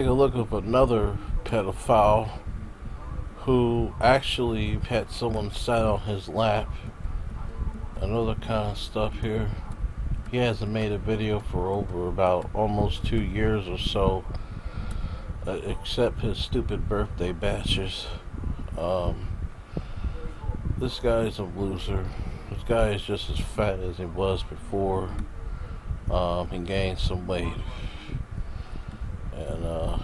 Take a look at another pedophile who actually had someone sat on his lap and other kind of stuff here. He hasn't made a video for over about almost 2 years or so, except his stupid birthday batches. This guy is a loser. This guy is just as fat as he was before. He gained some weight. And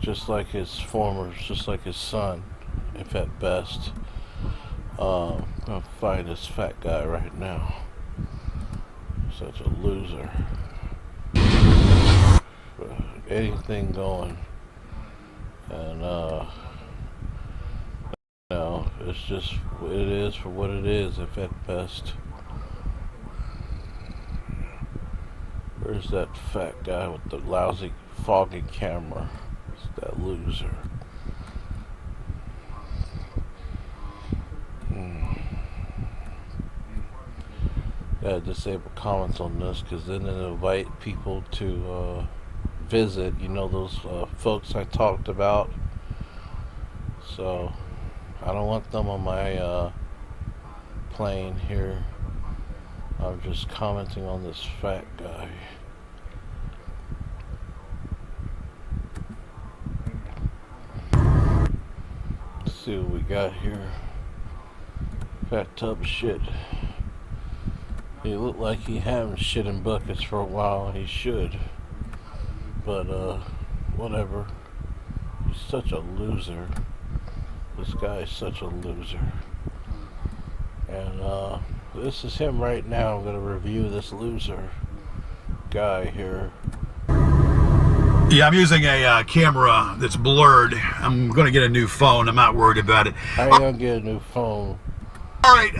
just like his son, if at best. I'm gonna find this fat guy right now. Such a loser. Anything going. And no, it's just it is for what it is, if at best. Where's that fat guy with the lousy foggy camera? It's that loser. Gotta disable comments on this, because then it invite people to visit, those folks I talked about. So I don't want them on my plane here. I'm just commenting on this fat guy. Let's see what we got here. Fat tub of shit. He looked like he hadn't shit in buckets for a while, and he should. But whatever. He's such a loser. This guy is such a loser. And this is him right now. I'm gonna review this loser guy here. Yeah, I'm using a camera that's blurred. I'm gonna get a new phone. I'm not worried about it. How you gonna get a new phone? All right,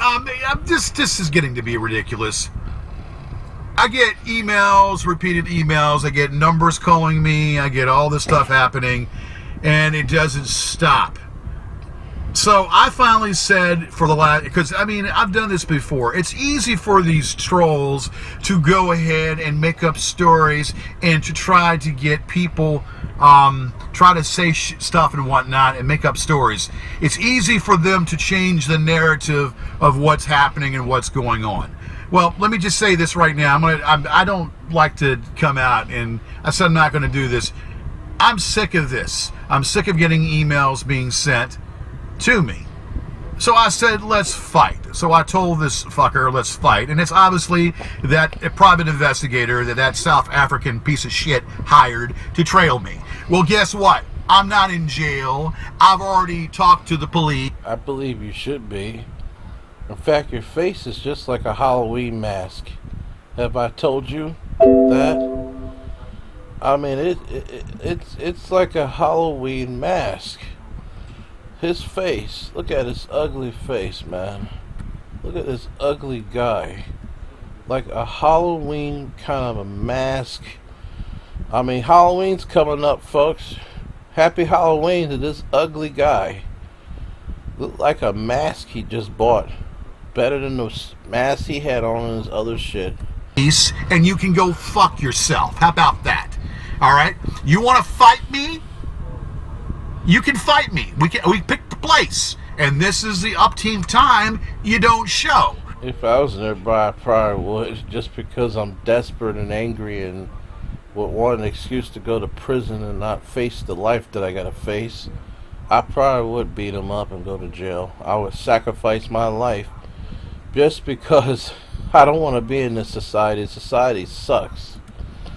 this is getting to be ridiculous. I get emails, repeated emails. I get numbers calling me. I get all this stuff happening, and it doesn't stop. So I finally said because I've done this before. It's easy for these trolls to go ahead and make up stories and to try to get people, try to say stuff and whatnot and make up stories. It's easy for them to change the narrative of what's happening and what's going on. Well, let me just say this right now. I don't like to come out, and I said I'm not going to do this. I'm sick of this. I'm sick of getting emails being sent to me. So I said, let's fight. So I told this fucker, let's fight. And it's obviously that a private investigator that South African piece of shit hired to trail me. Well, guess what? I'm not in jail. I've already talked to the police. I believe you should be. In fact, your face is just like a Halloween mask. Have I told you that? I mean, it's like a Halloween mask. His face, look at his ugly face, man. Look at this ugly guy. Like a Halloween kind of a mask. I mean, Halloween's coming up, folks. Happy Halloween to this ugly guy. Look like a mask he just bought. Better than the mask he had on in his other shit. And you can go fuck yourself. How about that? Alright? You want to fight me? You can fight me. We picked the place, and this is the upteenth time you don't show. If I was nearby, I probably would, just because I'm desperate and angry and would want an excuse to go to prison and not face the life that I gotta face. I probably would beat him up and go to jail. I would sacrifice my life just because I don't want to be in this society. Society sucks.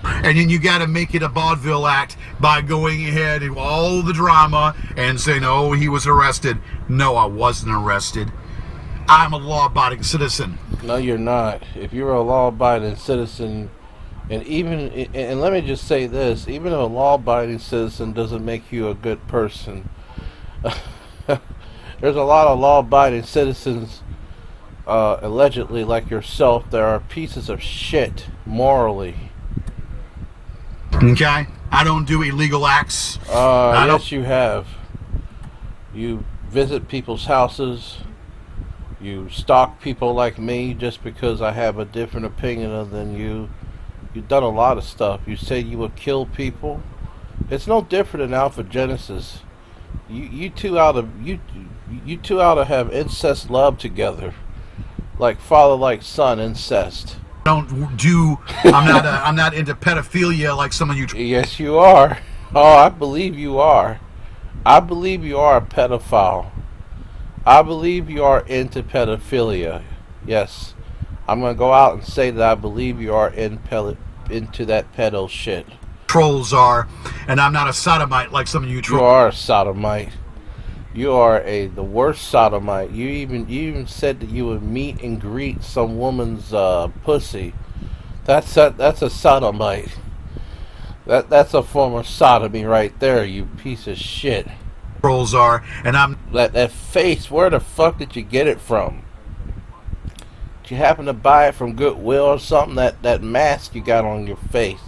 And then you got to make it a vaudeville act by going ahead and all the drama and saying, oh, he was arrested. No, I wasn't arrested. I'm a law-abiding citizen. No, you're not. If you're a law-abiding citizen, and let me just say this, even a law-abiding citizen doesn't make you a good person. There's a lot of law-abiding citizens, allegedly like yourself, that are pieces of shit morally. Okay, I don't do illegal acts. Yes, you have. You visit people's houses. You stalk people like me just because I have a different opinion than you. You've done a lot of stuff. You say you would kill people. It's no different than Alpha Genesis. You two ought to have incest love together, like father like son incest. I'm not into pedophilia like some of you. Yes, you are. Oh, I believe you are. I believe you are a pedophile. I believe you are into pedophilia. Yes. I'm going to go out and say that I believe you are into that pedo shit. Trolls are, and I'm not a sodomite like some of you trolls. You are a sodomite. You are the worst sodomite. You even said that you would meet and greet some woman's pussy. That's a sodomite. That's a form of sodomy right there, you piece of shit. Trolls are, and I'm that face. Where the fuck did you get it from? Did you happen to buy it from Goodwill or something? That mask you got on your face.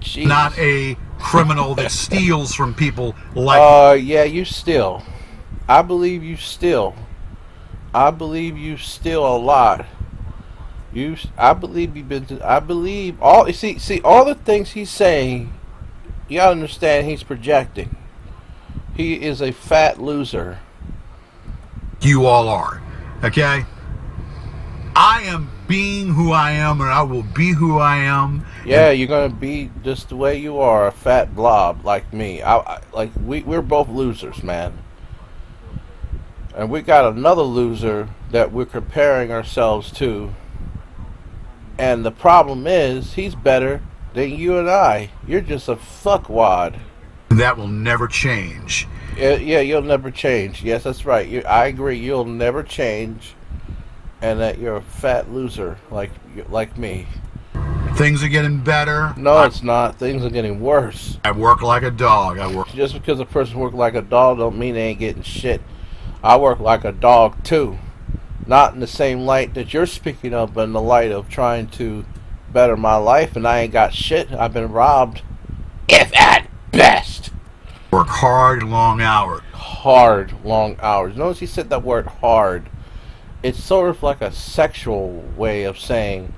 Jeez. Not a criminal that steals from people like. Yeah, you steal. I believe you steal. I believe you steal a lot. I believe you've been. I believe all. See all the things he's saying. You gotta understand he's projecting. He is a fat loser. You all are, okay? I am being who I am, and I will be who I am. Yeah, you're gonna be just the way you are, a fat blob like me. We're both losers, man. And we got another loser that we're comparing ourselves to. And the problem is, he's better than you and I. You're just a fuckwad. That will never change. Yeah, you'll never change. Yes, that's right. I agree. You'll never change, and that you're a fat loser like me. Things are getting better. No, it's not. Things are getting worse. I work like a dog. Just because a person works like a dog don't mean they ain't getting shit. I work like a dog too. Not in the same light that you're speaking of, but in the light of trying to better my life, and I ain't got shit. I've been robbed. If at best. Work hard, long hours. Hard, long hours. Notice he said that word hard. It's sort of like a sexual way of saying,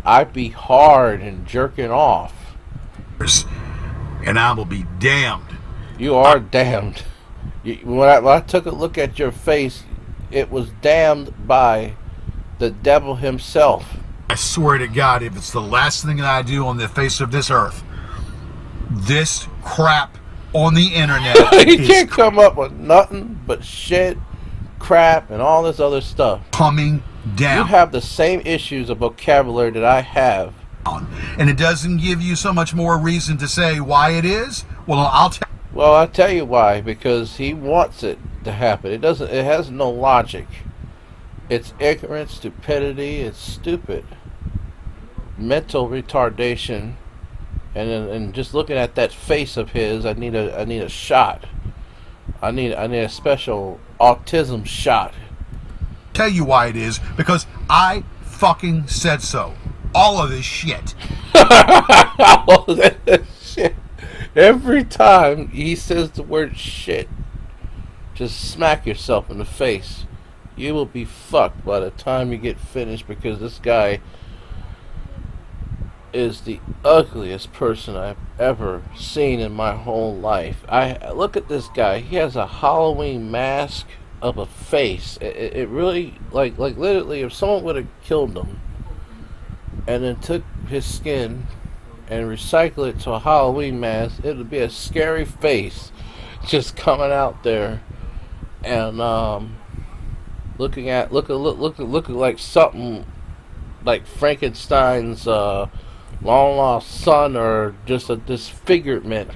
I'd be hard and jerking off. And I will be damned. You are damned. When I took a look at your face, it was damned by the devil himself. I swear to God, if it's the last thing that I do on the face of this earth, this crap on the internet you can't come up with nothing but shit, crap, and all this other stuff. Coming down. You have the same issues of vocabulary that I have. And it doesn't give you so much more reason to say why it is? Well, I'll tell you why. Because he wants it to happen. It doesn't. It has no logic. It's ignorance, stupidity. It's stupid. Mental retardation. And just looking at that face of his, I need a shot. I need a special autism shot. Tell you why it is, because I fucking said so. All of this shit. All of this shit. Every time he says the word shit, just smack yourself in the face. You will be fucked by the time you get finished, because this guy is the ugliest person I've ever seen in my whole life. I look at this guy. He has a Halloween mask of a face. It really, like literally, if someone would have killed him and then took his skin and recycled it to a Halloween mask, it would be a scary face just coming out there and looking like something like Frankenstein's long lost son, or just a disfigurement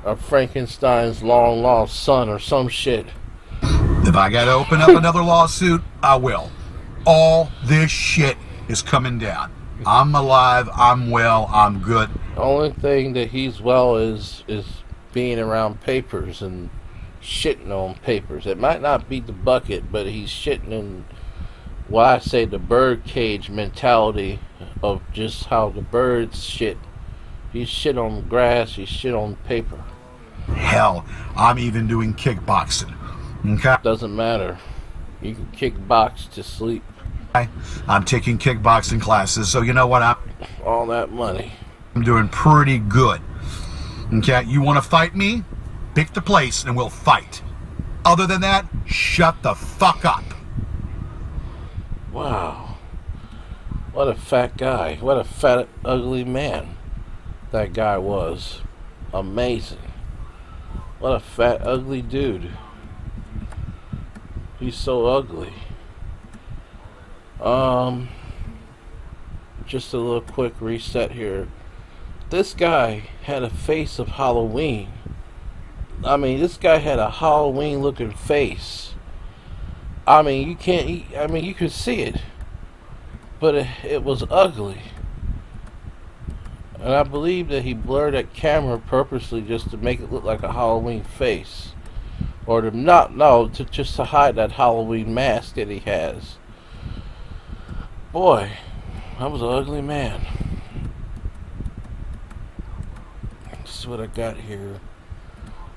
of Frankenstein's long lost son, or some shit. If I gotta open up another lawsuit, I will. All this shit is coming down. I'm alive, I'm well, I'm good. The only thing that he's well is being around papers and shitting on papers. It might not be the bucket, but he's shitting in what I say the bird cage mentality of just how the birds shit. He shit on the grass, he shit on paper. Hell, I'm even doing kickboxing. Okay? Doesn't matter. You can kickbox to sleep. I'm taking kickboxing classes, so you know what? all that money. I'm doing pretty good. Okay, you want to fight me? Pick the place and we'll fight. Other than that, shut the fuck up. Wow. What a fat guy. What a fat, ugly man that guy was. Amazing. What a fat, ugly dude. He's so ugly. Just a little quick reset here. This guy had a face of Halloween. I mean, this guy had a Halloween looking face. I mean, you could see it. But it was ugly. And I believe that he blurred that camera purposely just to make it look like a Halloween face. Or to just to hide that Halloween mask that he has. Boy, that was an ugly man. This is what I got here.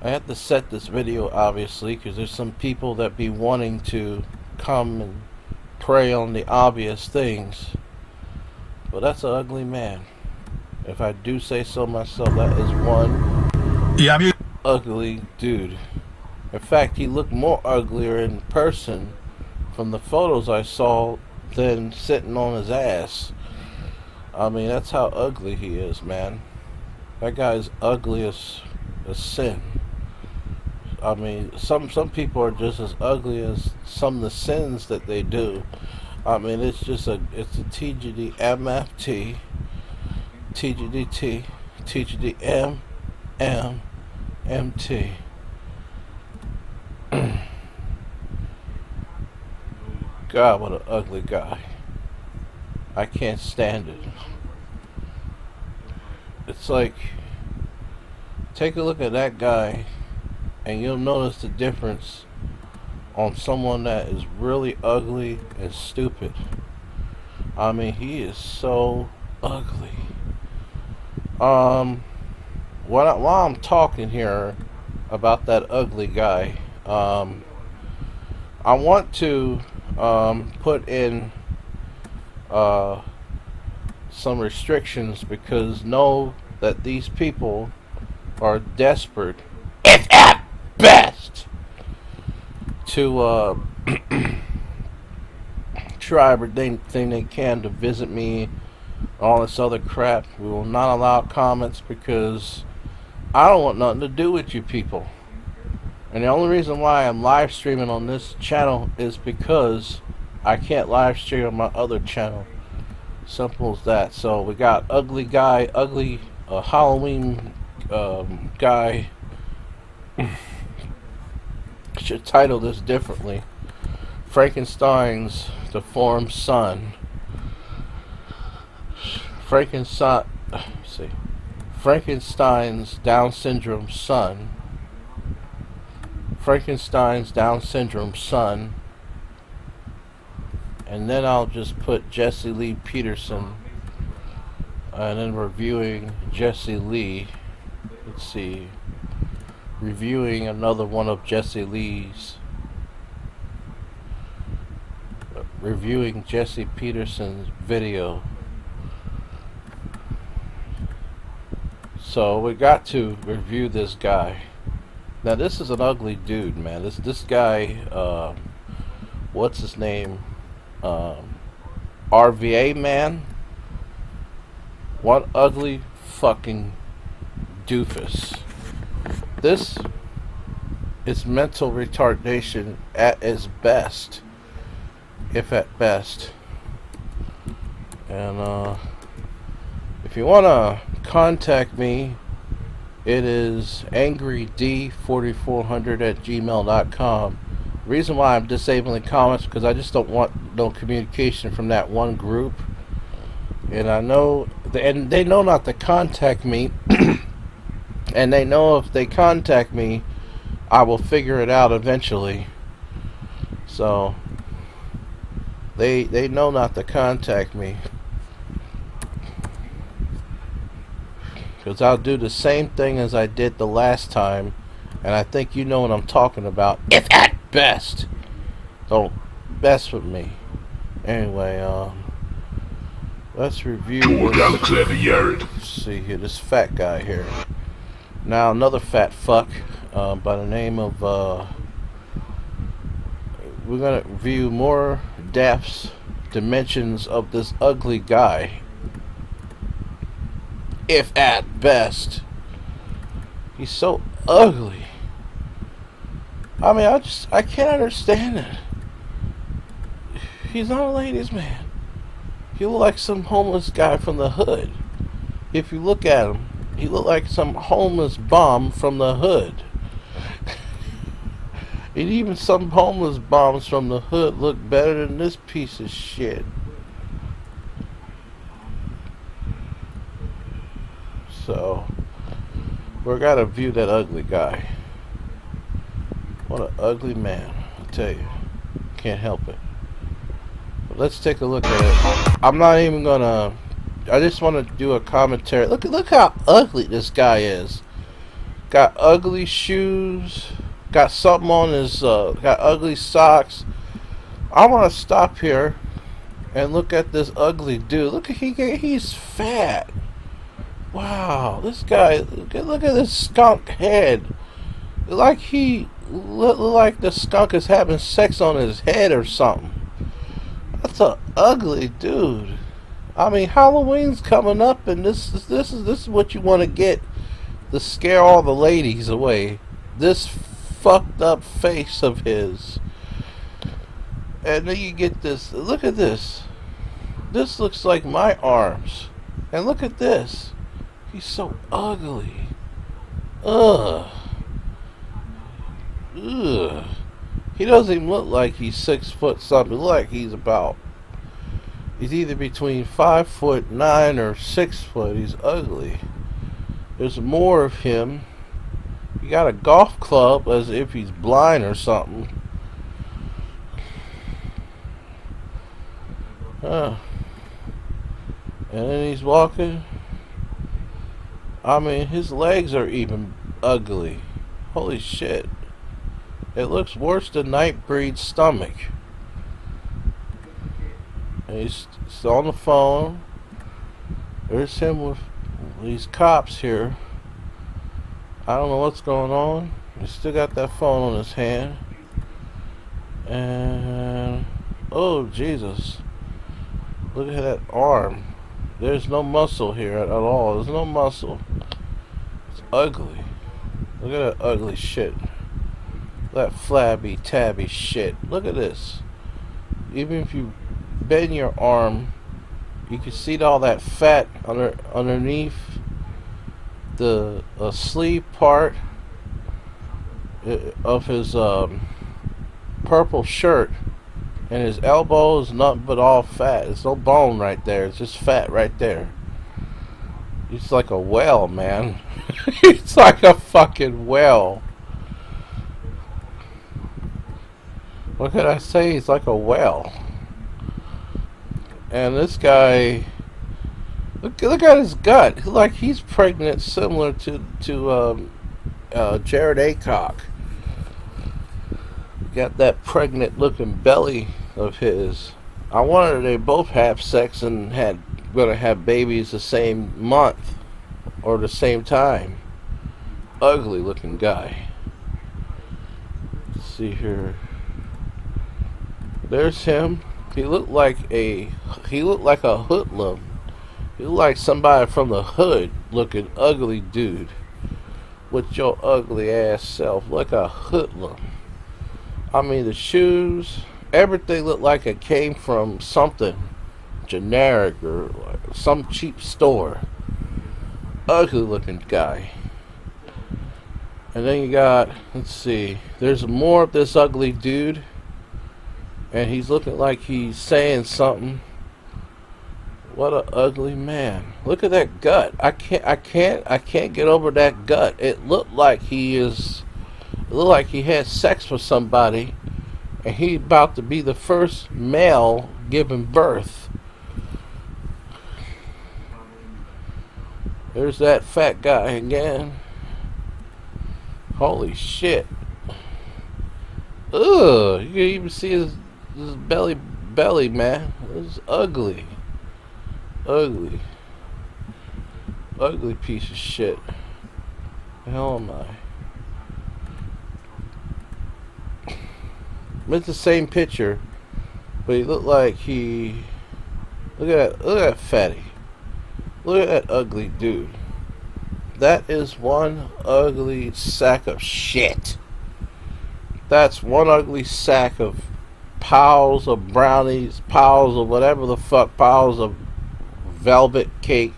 I have to set this video obviously because there's some people that be wanting to come and prey on the obvious things. But that's an ugly man. If I do say so myself, that is one ugly dude. In fact, he looked more uglier in person from the photos I saw than sitting on his ass. I mean, that's how ugly he is, man. That guy's ugly as sin. I mean, some people are just as ugly as some of the sins that they do. I mean, it's a TGD MFT, TGDT, TGD MMT. God, what an ugly guy. I can't stand it. It's like, take a look at that guy and you'll notice the difference on someone that is really ugly and stupid. I mean, he is so ugly. While I'm talking here about that ugly guy, I want to put in some restrictions because know that these people are desperate at best to try everything they can to visit me, all this other crap. We will not allow comments because I don't want nothing to do with you people. And the only reason why I'm live streaming on this channel is because I can't live stream on my other channel. Simple as that. So we got ugly guy, ugly Halloween guy. Should title this differently. Frankenstein's deformed son. Frankenstein's Down syndrome son. Frankenstein's Down syndrome son. And then I'll just put Jesse Peterson. And then reviewing Jesse Lee. Let's see. Reviewing another one of Jesse Lee's. Reviewing Jesse Peterson's video. So we got to review this guy. Now this is an ugly dude, man. This guy, what's his name? RVA man. What ugly fucking doofus. This is mental retardation at its best, if at best. And if you want to contact me, it is angryd4400@gmail.com. The reason why I'm disabling comments because I just don't want no communication from that one group. And I know, and they know not to contact me. And they know if they contact me, I will figure it out eventually. So they know not to contact me. Because I'll do the same thing as I did the last time. And I think you know what I'm talking about. If at best. Don't mess with me. Anyway, Let's review Door this. Alexander Yared. Let's see here, this fat guy here. Now another fat fuck by the name of we're gonna view more depths, dimensions of this ugly guy. If at best. He's so ugly. I mean, I can't understand it. He's not a ladies' man. He look like some homeless guy from the hood. If you look at him, he look like some homeless bum from the hood. And even some homeless bums from the hood look better than this piece of shit. So, we're gotta view that ugly guy. What an ugly man, I tell you. Can't help it. But let's take a look at it. I'm not even gonna. I just want to do a commentary. Look how ugly this guy is. Got ugly shoes. Got something on his. Got ugly socks. I want to stop here and look at this ugly dude. Look at he's fat. Wow, this guy. Look at this skunk head. Like like the skunk is having sex on his head or something. That's a ugly dude. I mean, Halloween's coming up, and this is what you want to get to scare all the ladies away. This fucked up face of his, and then you get this. Look at this. This looks like my arms, and look at this. He's so ugly. Ugh. Ugh. He doesn't even look like he's 6 foot something. He look like he's either between 5'9" or 6 foot. He's ugly. There's more of him. He got a golf club as if he's blind or something. And then he's walking. I mean, his legs are even ugly. Holy shit. It looks worse than Nightbreed's stomach. And he's on the phone. There's him with these cops here. I don't know what's going on. He's still got that phone on his hand. And oh Jesus. Look at that arm. There's no muscle here at all. There's no muscle. It's ugly. Look at that ugly shit. That flabby, tabby shit. Look at this. Even if you bend your arm, you can see all that fat underneath the sleeve part of his purple shirt, and his elbow is nothing but all fat. There's no bone right there. It's just fat right there. He's like a whale, man. He's like a fucking whale. What could I say? He's like a whale. And this guy, look at his gut. Like he's pregnant, similar to Jared Aycock. Got that pregnant-looking belly of his. I wonder if they both have sex and gonna have babies the same month or the same time. Ugly-looking guy. Let's see here. There's him. He looked like a hoodlum. He looked like somebody from the hood looking ugly dude. With your ugly ass self. Like a hoodlum. I mean the shoes, everything looked like it came from something generic or like some cheap store. Ugly looking guy. And then you got, let's see, there's more of this ugly dude. And he's looking like he's saying something. What a ugly man. Look at that gut. I can't get over that gut. It looked like he had sex with somebody and he's about to be the first male giving birth. There's that fat guy again. Holy shit. Ugh, you can even see his belly, man. It's ugly. ugly. Ugly piece of shit. The hell am I? It's the same picture, but he looked like he. Look at that fatty. Look at that ugly dude. That is one ugly sack of shit. That's one ugly sack of piles of brownies, piles of whatever the fuck, piles of velvet cake,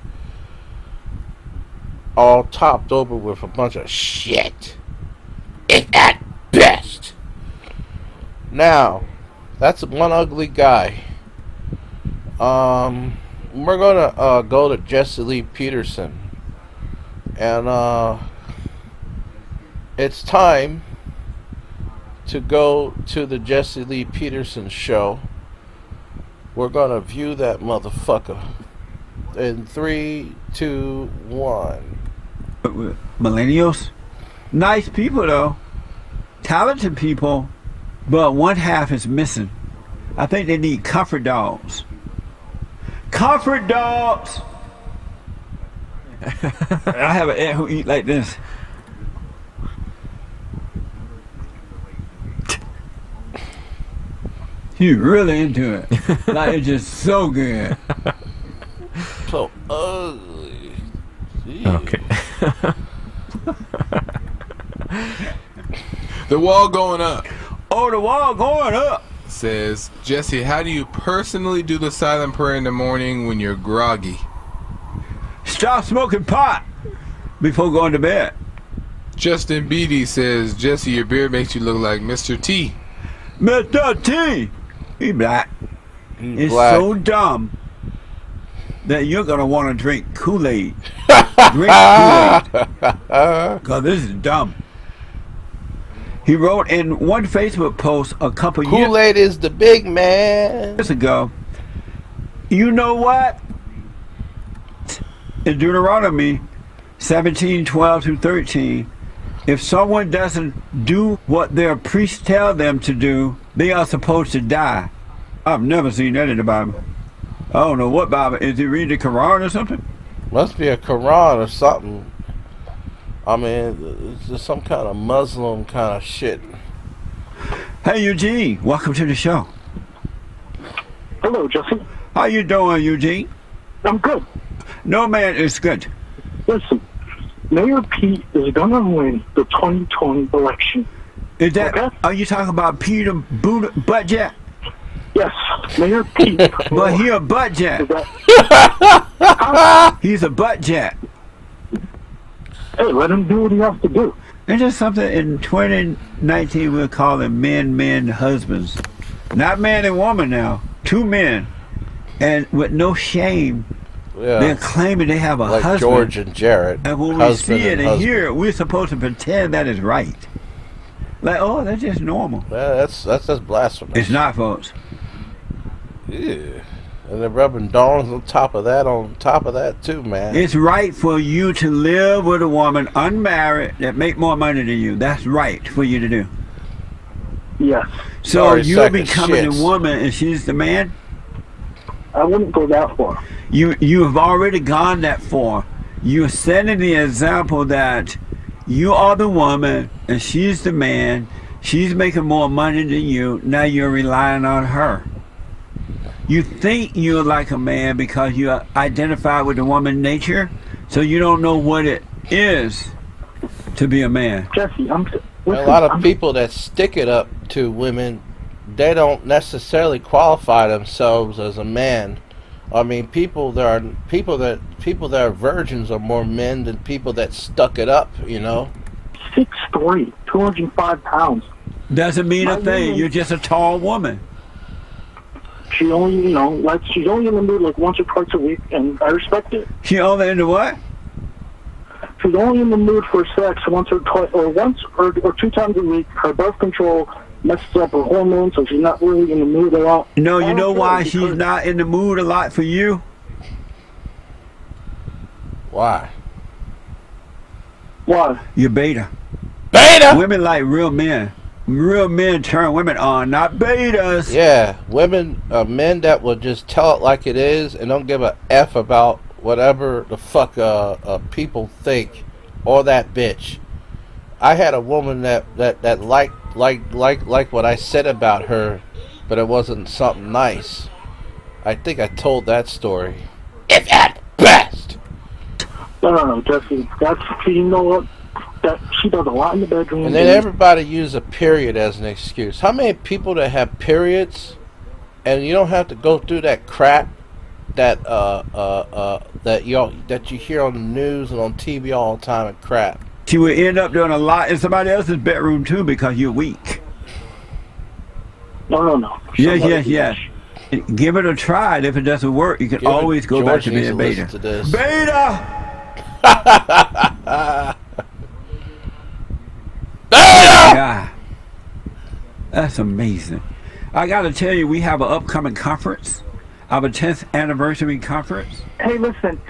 all topped over with a bunch of shit. At best. Now, that's one ugly guy. We're gonna go to Jesse Peterson, and it's time to go to the Jesse Peterson show. We're gonna view that motherfucker in 3, 2, 1. Millennials, nice people though, talented people, but one half is missing. I think they need comfort dogs. Comfort dogs. I have an aunt who eat like this. He's really into it. Like it's just so good. So ugly. Jeez. Okay. The wall going up Oh, the wall going up. says, Jesse, how do you personally do the silent prayer in the morning when you're groggy? Stop smoking pot before going to bed. Justin Beatty says, Jesse, your beard makes you look like Mr. T. Mr. T. He black. He's It's black. so dumb that you're gonna want to drink Kool-Aid. Drink Kool-Aid, cause this is dumb. He wrote in one Facebook post a couple Kool-Aid is the big man. years ago. You know what? In Deuteronomy 17:12-13, if someone doesn't do what their priests tell them to do, they are supposed to die. I've never seen that in the Bible. I don't know what Bible. Is he reading the Quran or something? Must be a Quran or something. I mean, it's just some kind of Muslim kind of shit. Hey Eugene, welcome to the show. Hello, Jesse. How you doing, Eugene? I'm good. No man is good. Listen, Mayor Pete is going to win the 2020 election. Is that? Okay. Are you talking about Peter Budget? Yes, Mayor Pete. But he a butt jack. Is that- He's a butt jack. Hey, let him do what he has to do. It's just something in 2019 we're calling men, husbands. Not man and woman now. Two men. And with no shame, they're Yeah, claiming they have a like husband. George and Jared. And when we husband see it and husband. hear it, we're supposed to pretend that is right. Like, oh, that's just normal. Yeah, that's blasphemous. It's not, folks. Yeah. And they're rubbing dongs on top of that too, man. It's right for you to live with a woman unmarried that make more money than you. That's right for you to do. Yes, So Sorry, you're second becoming shits. a woman and she's the man? I wouldn't go that far. You have already gone that far. You're setting the example that you are the woman and she's the man. She's making more money than you. Now you're relying on her. You think you're like a man because you identify with the woman nature, so you don't know what it is to be a man. Jesse, A lot of people that stick it up to women, they don't necessarily qualify themselves as a man. I mean, people that are virgins are more men than people that stuck it up. You know. 6'3", 205 pounds. Doesn't mean a My thing. woman- You're just a tall woman. She only, she's only in the mood like once or twice a week, and I respect it. She only into what? She's only in the mood for sex once or two times a week. Her birth control messes up her hormones, so she's not really in the mood a lot. No, I you don't know care why because- she's not in the mood a lot for you? Why? Why? You're beta. Beta. Women like real men. Real men turn women on, not betas. Yeah, women, men that will just tell it like it is and don't give a F about whatever the fuck people think or that bitch. I had a woman that liked what I said about her, but it wasn't something nice. I think I told that story. If at best. No, Jesse. That's, you know what? That she does a lot in the bedroom. And then everybody use a period as an excuse. How many people that have periods, and you don't have to go through that crap that that you hear on the news and on TV all the time and crap. She would end up doing a lot in somebody else's bedroom too because you're weak. No. Yes. Give it a try. And if it doesn't work, you can always go back to being beta. Beta! Yeah. That's amazing. I got to tell you, we have an upcoming conference, our 10th anniversary conference. Hey, listen,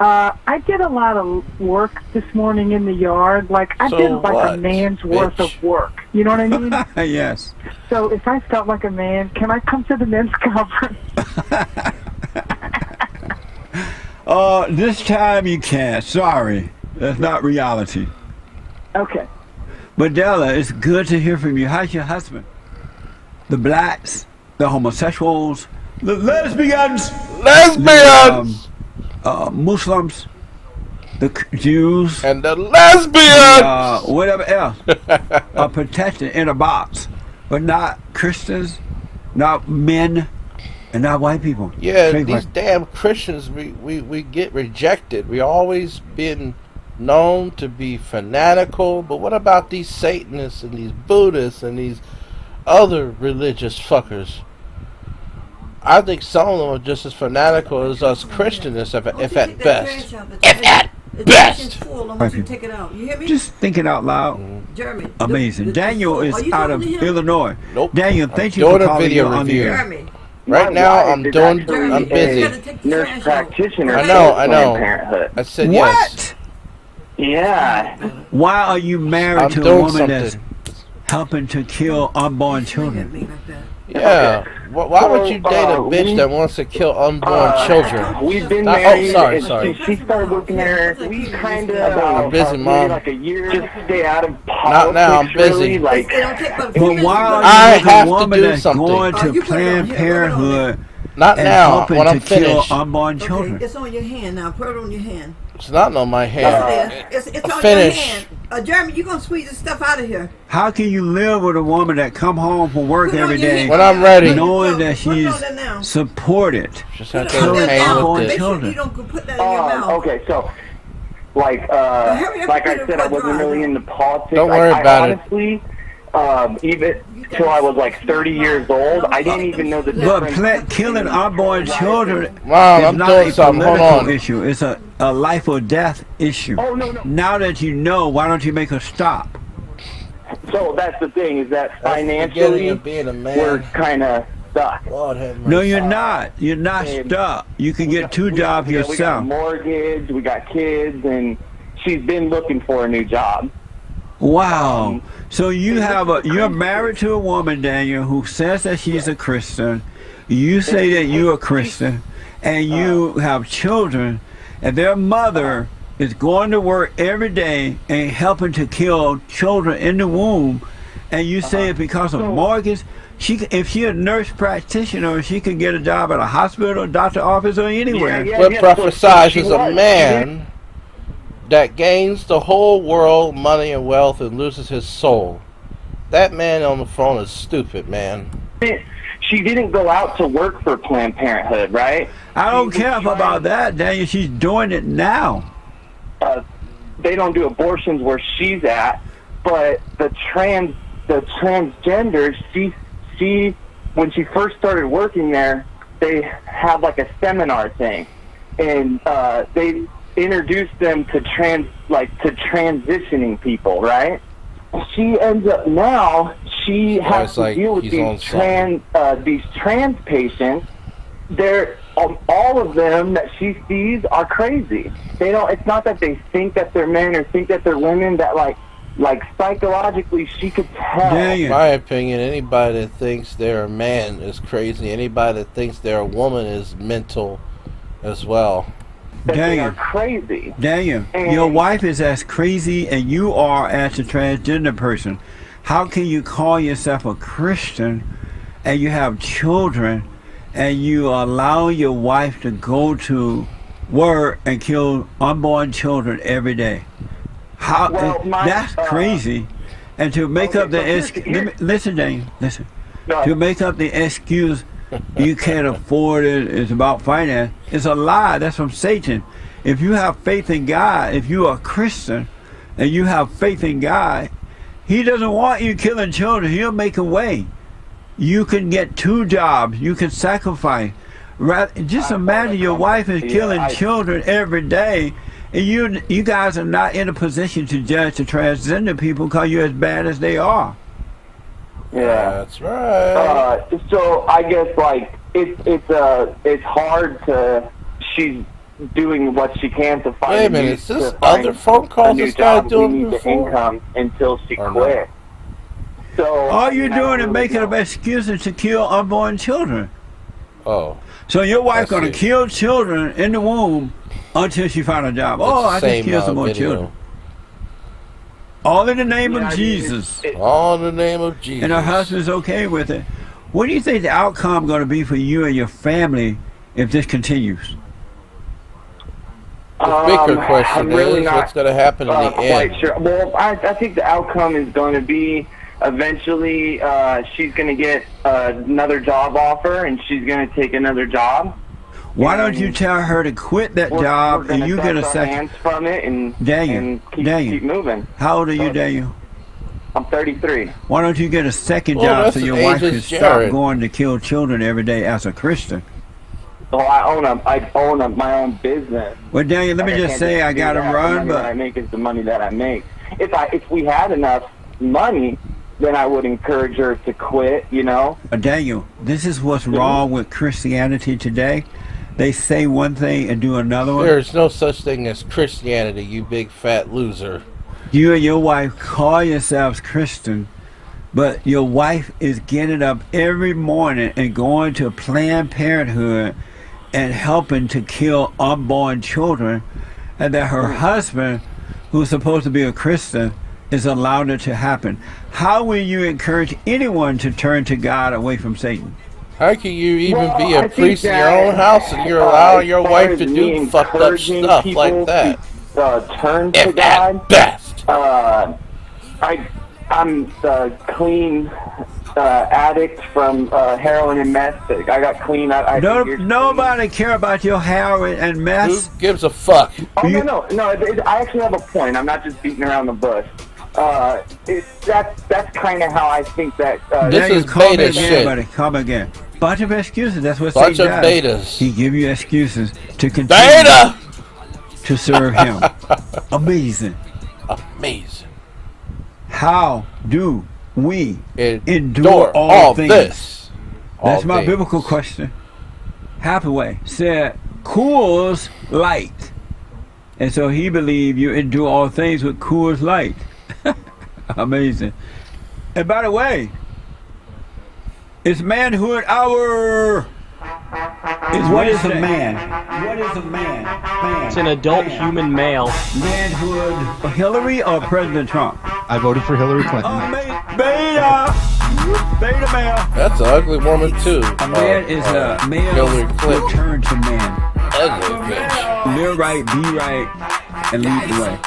I did a lot of work this morning in the yard. Like, I did like a man's worth of work. You know what I mean? Yes. So if I felt like a man, can I come to the men's conference? This time you can't. Sorry. That's not reality. Okay. But Della, it's good to hear from you. How's your husband? The blacks, the homosexuals, the lesbians, Muslims, the Jews, and the lesbians, whatever else, are protected in a box, but not Christians, not men, and not white people. Yeah, these damn Christians, we get rejected. We always been known to be fanatical, but what about these Satanists and these Buddhists and these other religious fuckers? I think some of them are just as fanatical as us Christians, if at best. If at best. Take it out. You hear me? Just thinking out loud. Jeremy. Amazing. Daniel is out of Illinois. Nope. Daniel, thank you for calling me on the air. Jeremy. Right now, I'm busy. Nurse practitioner. I know. Planned Parenthood. I said what? yes. Yeah. Why are you married I'm to a doing woman something. that's helping to kill unborn children? Yeah. Why would you date a bitch that wants to kill unborn children? We've been Oh, married. sorry. She started working there. We kind of I'm busy, Mom. like a year. Just stay out of politics. Not now. I'm busy. Really, like, But why are I you have a to woman do that's something. going to Planned Parenthood Not and now. helping When I'm to kill finished. unborn children? Okay, it's on your hand now. Put it on your hand. It's not on my hand. It's on Finish. your hand. Jeremy, you're going to squeeze this stuff out of here. How can you live with a woman that come home from work Put it on every your day hand. When I'm ready. knowing that Put it on she's there now. supported? Just have Put it on to there hang now. with Make this. sure children. you don't put that in your mouth. okay, so like hurry up like and I put said, it I in wasn't the really drive. into politics. Don't worry I about it. honestly, even till I was like 30 years old, I didn't even know the But difference. killing unborn children Mom, is I'm not doing a something. Hold political on. issue. It's a life or death issue. Oh, no. Now that you know, why don't you make her stop? So that's the thing, is that That's the beginning financially of being a man. we're kind of stuck. Lord have mercy. No, you're not. You're not stuck. You can get two jobs We got a yourself. mortgage, we got kids, and she's been looking for a new job. Wow. So you're married to a woman, Daniel, who says that she's a Christian. You say that you're a Christian, and you have children, and their mother is going to work every day and helping to kill children in the womb, and you say it's because of mortgage. If she's a nurse practitioner, she can get a job at a hospital, doctor office, or anywhere. What prophesies is a man that gains the whole world, money and wealth, and loses his soul. That man on the phone is stupid, man. She didn't go out to work for Planned Parenthood, right? I don't care about that, Daniel. She's doing it now. They don't do abortions where she's at, but the transgenders, she when she first started working there, they had like a seminar thing, and they introduced them to transitioning people, right? She ends up now, she has to deal with these trans patients. All of them that she sees are crazy. They don't. It's not that they think that they're men or think that they're women. That like like psychologically, she could tell. In my opinion, anybody that thinks they're a man is crazy. Anybody that thinks they're a woman is mental as well. They are crazy. Daniel, your wife is as crazy and you are as a transgender person. How can you call yourself a Christian and you have children and you allow your wife to go to work and kill unborn children every day? How? That's crazy. And to make up the excuse, listen, Daniel, listen. To make up the excuse you can't afford it, it's about finance, it's a lie. That's from Satan. If you have faith in God, if you are a Christian and you have faith in God, He doesn't want you killing children. He'll make a way. You can get 2 jobs. You can sacrifice. Just imagine your wife is killing children every day, and you guys are not in a position to judge the transgender people because you're as bad as they are. Yeah, that's right. So I guess like it's hard to. She's doing what she can to find. Wait a minute, is this other phone calls this guy doing the income until she quit. So all you're doing is making up excuses to kill unborn children. Oh. So your wife gonna kill children in the womb until she find a job. I just killed some more children. All in the name of Jesus. All in the name of Jesus. And her husband's okay with it. What do you think the outcome going to be for you and your family if this continues? The bigger question is what's going to happen in the end. Quite sure. Well, I think the outcome is going to be eventually she's going to get another job offer and she's going to take another job. Why don't you tell her to quit that job and you get a second? Hands from it and keep moving. How old are you, Daniel? I'm 33. Why don't you get a second job so your wife can stop going to kill children every day as a Christian? Oh, I own my own business. Well, Daniel, let me just say I got to run, but what I make is the money that I make. If we had enough money, then I would encourage her to quit. You know. Daniel, this is what's wrong with Christianity today. They say one thing and do another one. There's no such thing as Christianity, you big fat loser. You and your wife call yourselves Christian, but your wife is getting up every morning and going to Planned Parenthood and helping to kill unborn children, and that her husband, who's supposed to be a Christian, is allowed it to happen. How will you encourage anyone to turn to God away from Satan? How can you even be a priest in your own house and you're allowing your wife to do fucked up stuff like that? Turn to God. Best. I'm the clean addict from heroin and meth. I got clean. Nobody care about your heroin and meth. Who gives a fuck? Oh no! I actually have a point. I'm not just beating around the bush. That's kind of how I think that. This is beta shit. Buddy, come again. Bunch of excuses. That's what Bunch Satan of does. betas. He give you excuses to continue to serve him. Amazing. Amazing. How do we endure all things? This? That's my biblical question. Hathaway said, Coors Light. And so he believed you endure all things with Coors Light. Amazing. And by the way, it's manhood hour. What is a man? What is a man? It's an adult human male. Manhood. Hillary or President Trump? I voted for Hillary Clinton. Beta male. That's an ugly woman too. A man is a male return to man. Ugly bitch. Live right, be right, and lead the way.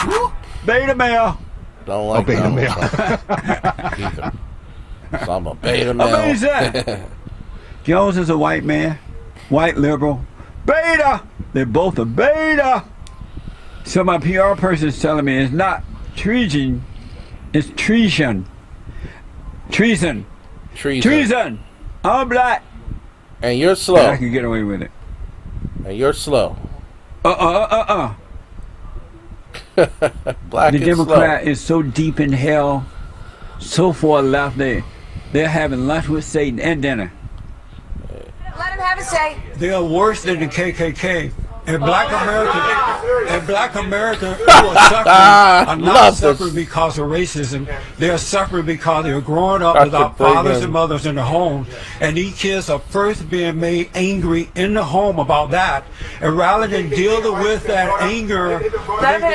Beta male. Don't like beta male. Either. So I'm a beta male. Amazing. Jones is a white man, white liberal. Beta. They're both a beta. So my PR person is telling me it's not treason, it's treason. Treason. I'm black. And you're slow. I can get away with it. And you're slow. Black the Democrat is so deep in hell, so far left, they're having lunch with Satan and dinner. Let him have a say. They are worse than the KKK. And Black America who are suffering are not suffering because of racism. They're suffering because they're growing up without fathers and mothers in the home. And these kids are first being made angry in the home about that. And rather than dealing with that anger, let him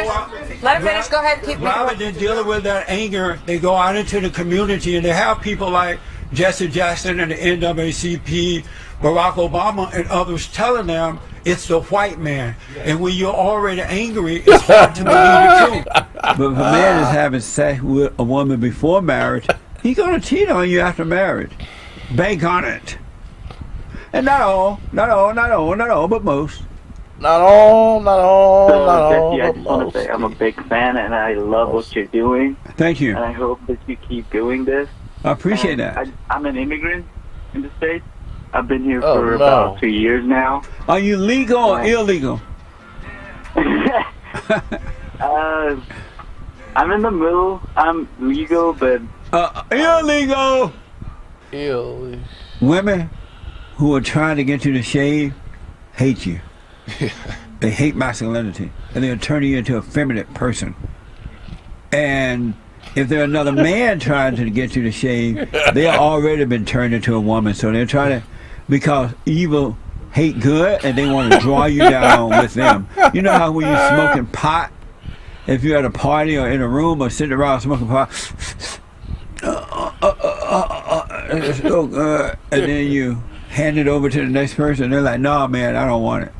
finish. Go ahead. Keep rather than dealing with that anger, they go out into the community and they have people like Jesse Jackson and the NAACP, Barack Obama and others telling them it's the white man. And when you're already angry, it's hard to believe it too. But if a man is having sex with a woman before marriage, he's going to cheat on you after marriage. Bank on it. And not all, but most. Not all. Jesse, I just want to say I'm a big fan and I love what you're doing. Thank you. And I hope that you keep doing this. I appreciate that. I'm an immigrant in the States. I've been here for about 2 years now. Are you legal or illegal? I'm in the middle. I'm legal, but... illegal! Women who are trying to get you to shave hate you. They hate masculinity. And they'll turn you into a feminine person. And if there's another man trying to get you to shave, they already been turned into a woman. So they're trying to... Because evil hate good and they want to draw you down with them. You know how when you're smoking pot, if you're at a party or in a room or sitting around smoking pot, it's so good, and then you hand it over to the next person, they're like, "No, man, I don't want it."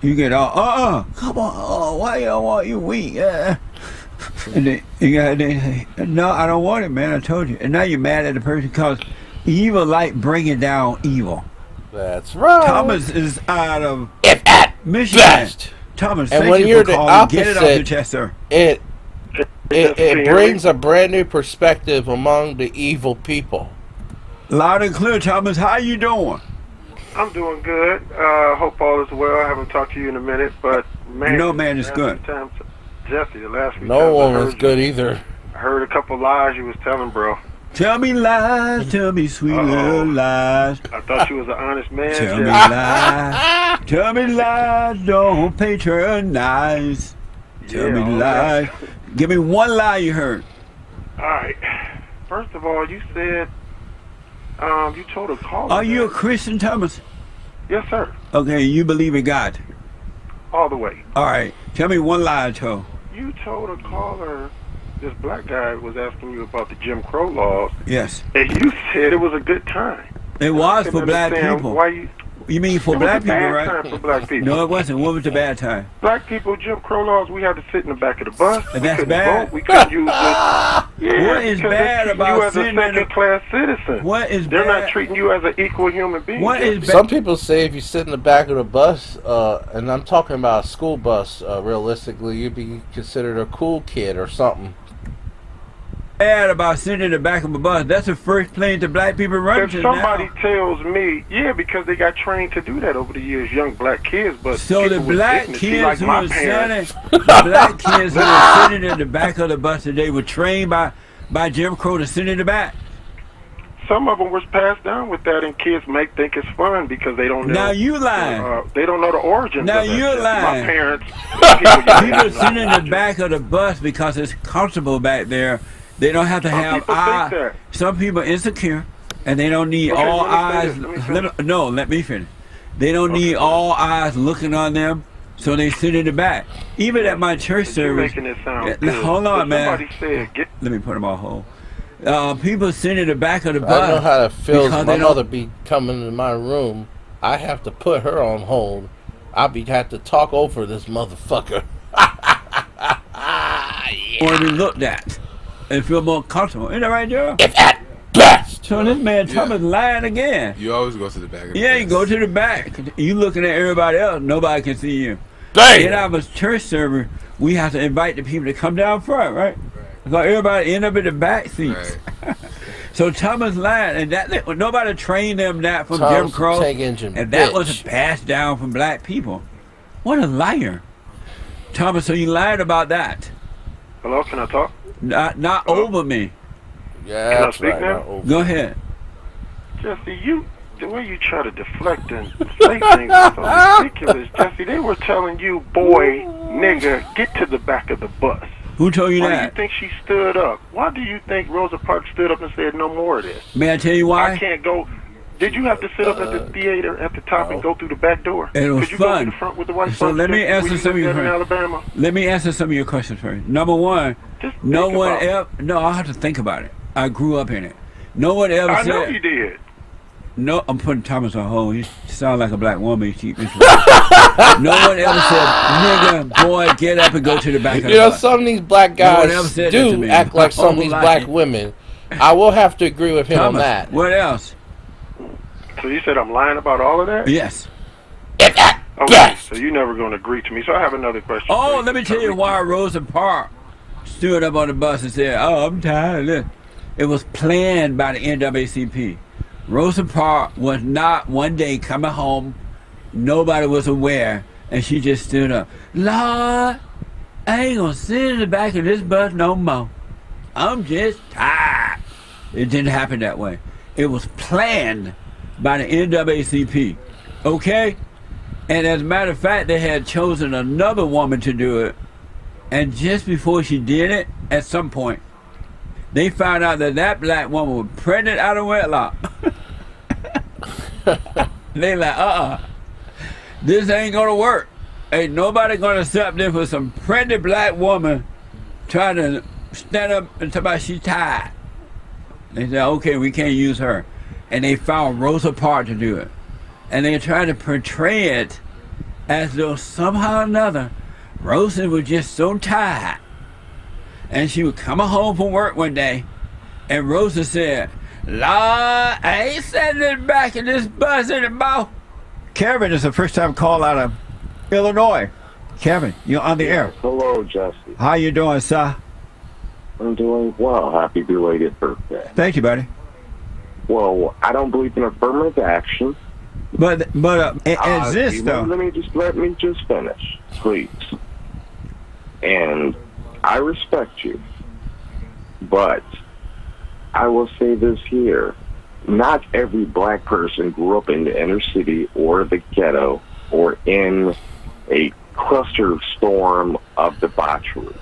You get all, come on, why you don't want, you weak? And then they say, "No, I don't want it, man, I told you." And now you're mad at the person because evil like bringing down evil. That's right. Thomas is out of Michigan. Best. Thomas, and thank when you you're for the calling. opposite, Get it off your chest, sir. It brings a brand new perspective among the evil people. Loud and clear, Thomas. How you doing? I'm doing good. Hope all is well. I haven't talked to you in a minute, but man, no man is good. Jesse, the last few no times one is good either. I heard a couple lies you was telling, bro. Tell me lies, tell me sweet little lies. I thought you was an honest man. Tell me lies, tell me lies, don't patronize. Tell me lies. Give me one lie you heard. All right. First of all, you said you told a caller. Are you a Christian, Thomas? Yes, sir. Okay, you believe in God? All the way. All right. Tell me one lie I told. You told a caller. This black guy was asking you about the Jim Crow laws. Yes. And you said it was a good time. It was for black people. Why you mean for black people, right? It was a bad time for black people. No, it wasn't. What was the bad time? Black people, Jim Crow laws, we had to sit in the back of the bus. And that's bad? Vote. We couldn't use this. Yeah, what is bad about you as a second-class citizen? What is They're bad? not treating you as an equal human being. What is bad? Some people say if you sit in the back of the bus, and I'm talking about a school bus, realistically, you'd be considered a cool kid or something. Bad about sitting in the back of a bus. That's the first plane to black people run to. If somebody tells me, because they got trained to do that over the years, young black kids. But so the black kids like who were sitting, the black kids who were sitting in the back of the bus, and they were trained by Jim Crow to sit in the back. Some of them was passed down with that, and kids think it's fun because they don't know. Now you lying. They don't know the origins. Now of that you're shit. lying. My parents. People sit in the back of the bus because it's comfortable back there. They don't have to have eyes. Some people are insecure, and they don't need all eyes. Let me finish. They don't need all eyes looking on them, so they sit in the back. Even at my church service. Making it sound hold on, man. Let me put them on hold. People sit in the back of the bus. I know how it feels. My mother be coming in my room. I have to put her on hold. have to talk over this motherfucker. Or be looked at. And feel more comfortable. Isn't that right, Joe? If at best. So this man Thomas lying again. You always go to the back of the bus. You go to the back. You looking at everybody else, nobody can see you. Damn. In our church service, we have to invite the people to come down front, right? Because everybody end up in the back seats. Right. So Thomas lying, and that nobody trained them that from Jim Crow. And that was passed down from black people. What a liar. Thomas, so you lied about that. Hello, can I talk? Not over me. Yeah, can I speak now? Go ahead. Jesse, the way you try to deflect and say things is so ridiculous, Jesse. They were telling you, boy, nigga, get to the back of the bus. Who told you Why that? do you think she stood up? Why do you think Rosa Parks stood up and said no more of this? May I tell you why? I can't go. Did you have to sit up at the theater at the top and go through the back door? It was Could you fun. go to the front with the white So folks let me when answer you some of your lived in questions. Alabama? Let me answer some of your questions first. Number one, no one ever. No, I'll have to think about it. I grew up in it. No one ever I said. know you did. No, I'm putting Thomas on hold. You sound like a black woman. You keep interrupting. No one ever said, nigga, boy, get up and go to the back of the You know, bus. some of these black guys said that to do me. act like some of these Like black it. women. I will have to agree with him on Thomas, that. what else? So you said I'm lying about all of that? Yes. Okay, so you're never going to agree to me. So I have another question. Oh, let me tell you why Rosa Parks stood up on the bus and said, oh, I'm tired. It was planned by the NAACP. Rosa Parks was not one day coming home, nobody was aware, and she just stood up. Lord, I ain't gonna sit in the back of this bus no more. I'm just tired. It didn't happen that way. It was planned by the NAACP. Okay? And as a matter of fact, they had chosen another woman to do it. And just before she did it, at some point, they found out that that black woman was pregnant out of wedlock. They like, this ain't gonna work. Ain't nobody gonna accept this with some pregnant black woman trying to stand up and talk about she's tired. They said, okay, we can't use her. And they found Rosa Parks to do it. And they tried to portray it as though somehow or another Rosa was just so tired. And she was coming home from work one day, and Rosa said, Lord, I ain't sitting in the back of this bus anymore. Kevin is the first time call out of Illinois. Kevin, you're on the air. Hello, Jesse. How you doing, sir? I'm doing well. Happy belated birthday. Thank you, buddy. Well, I don't believe in affirmative action. But as this though. Let me just finish, please. And I respect you, but I will say this here. Not every black person grew up in the inner city or the ghetto or in a cluster storm of debauchery.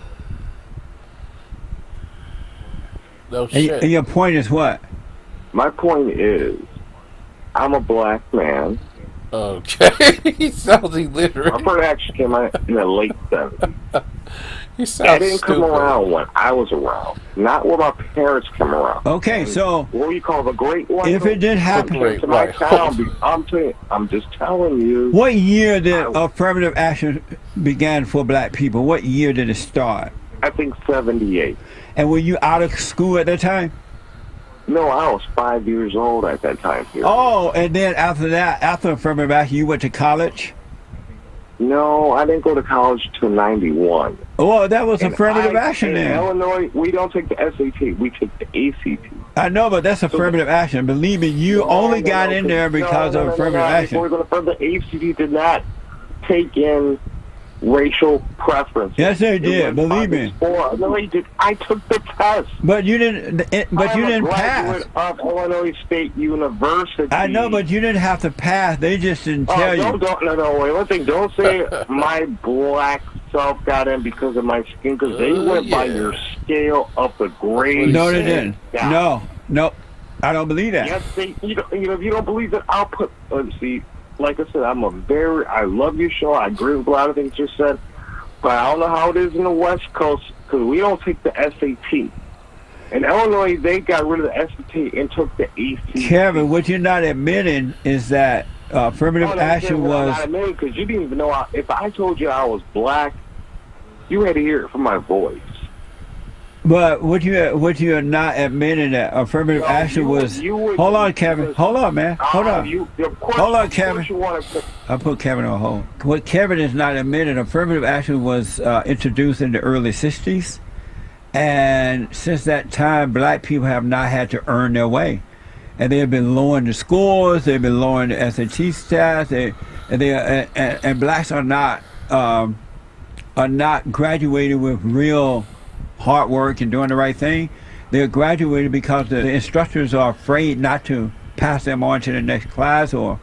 No shit. And your point is what? My point is, I'm a black man. Okay. He sounds illiterate. My first actually came out in the late 70s. He sounds I didn't stupid. come around when I was around. Not when my parents come around. Okay, so what do you call the great one? if it did happen, to my town, I'm just telling you. what year did affirmative action began for black people? What year did it start? I think 78. And were you out of school at that time? No, I was 5 years old at that time period. Oh, and then after that, after affirmative action, you went to college? No, I didn't go to college till 91. Well, that was And affirmative action in then. Illinois, we don't take the SAT, we take the ACT. I know, but that's affirmative action. Believe me, you only got in there because of affirmative action. Before we go further, the ACT did not take in racial preference. Yes, they did. Believe me. No, he did. I took the test. But you didn't. But you didn't pass. I'm a graduate of Illinois State University. I know, but you didn't have to pass. They just didn't tell you. No, wait. One thing. Don't say my black self got in because of my skin, because they went by your scale of the grade. No, they didn't. No, I don't believe that. Yes, if you don't believe it, I'll put. Let's see. Like I said, I love your show. I agree with a lot of things you said, but I don't know how it is in the West Coast because we don't take the SAT. In Illinois, they got rid of the SAT and took the ACT. Kevin, what you're not admitting is that affirmative action was. I'm not admitting because you didn't even know. If I told you I was black, you had to hear it from my voice. But what you're not admitting that affirmative action was. Hold on, Kevin. Hold on, man. Hold on. Hold on, Kevin. I put Kevin on hold. What Kevin is not admitting, affirmative action was introduced in the early 60s. And since that time, black people have not had to earn their way. And they have been lowering the scores, they've been lowering the SAT stats, and blacks are not graduating with real hard work and doing the right thing. They're graduating because the instructors are afraid not to pass them on to the next class or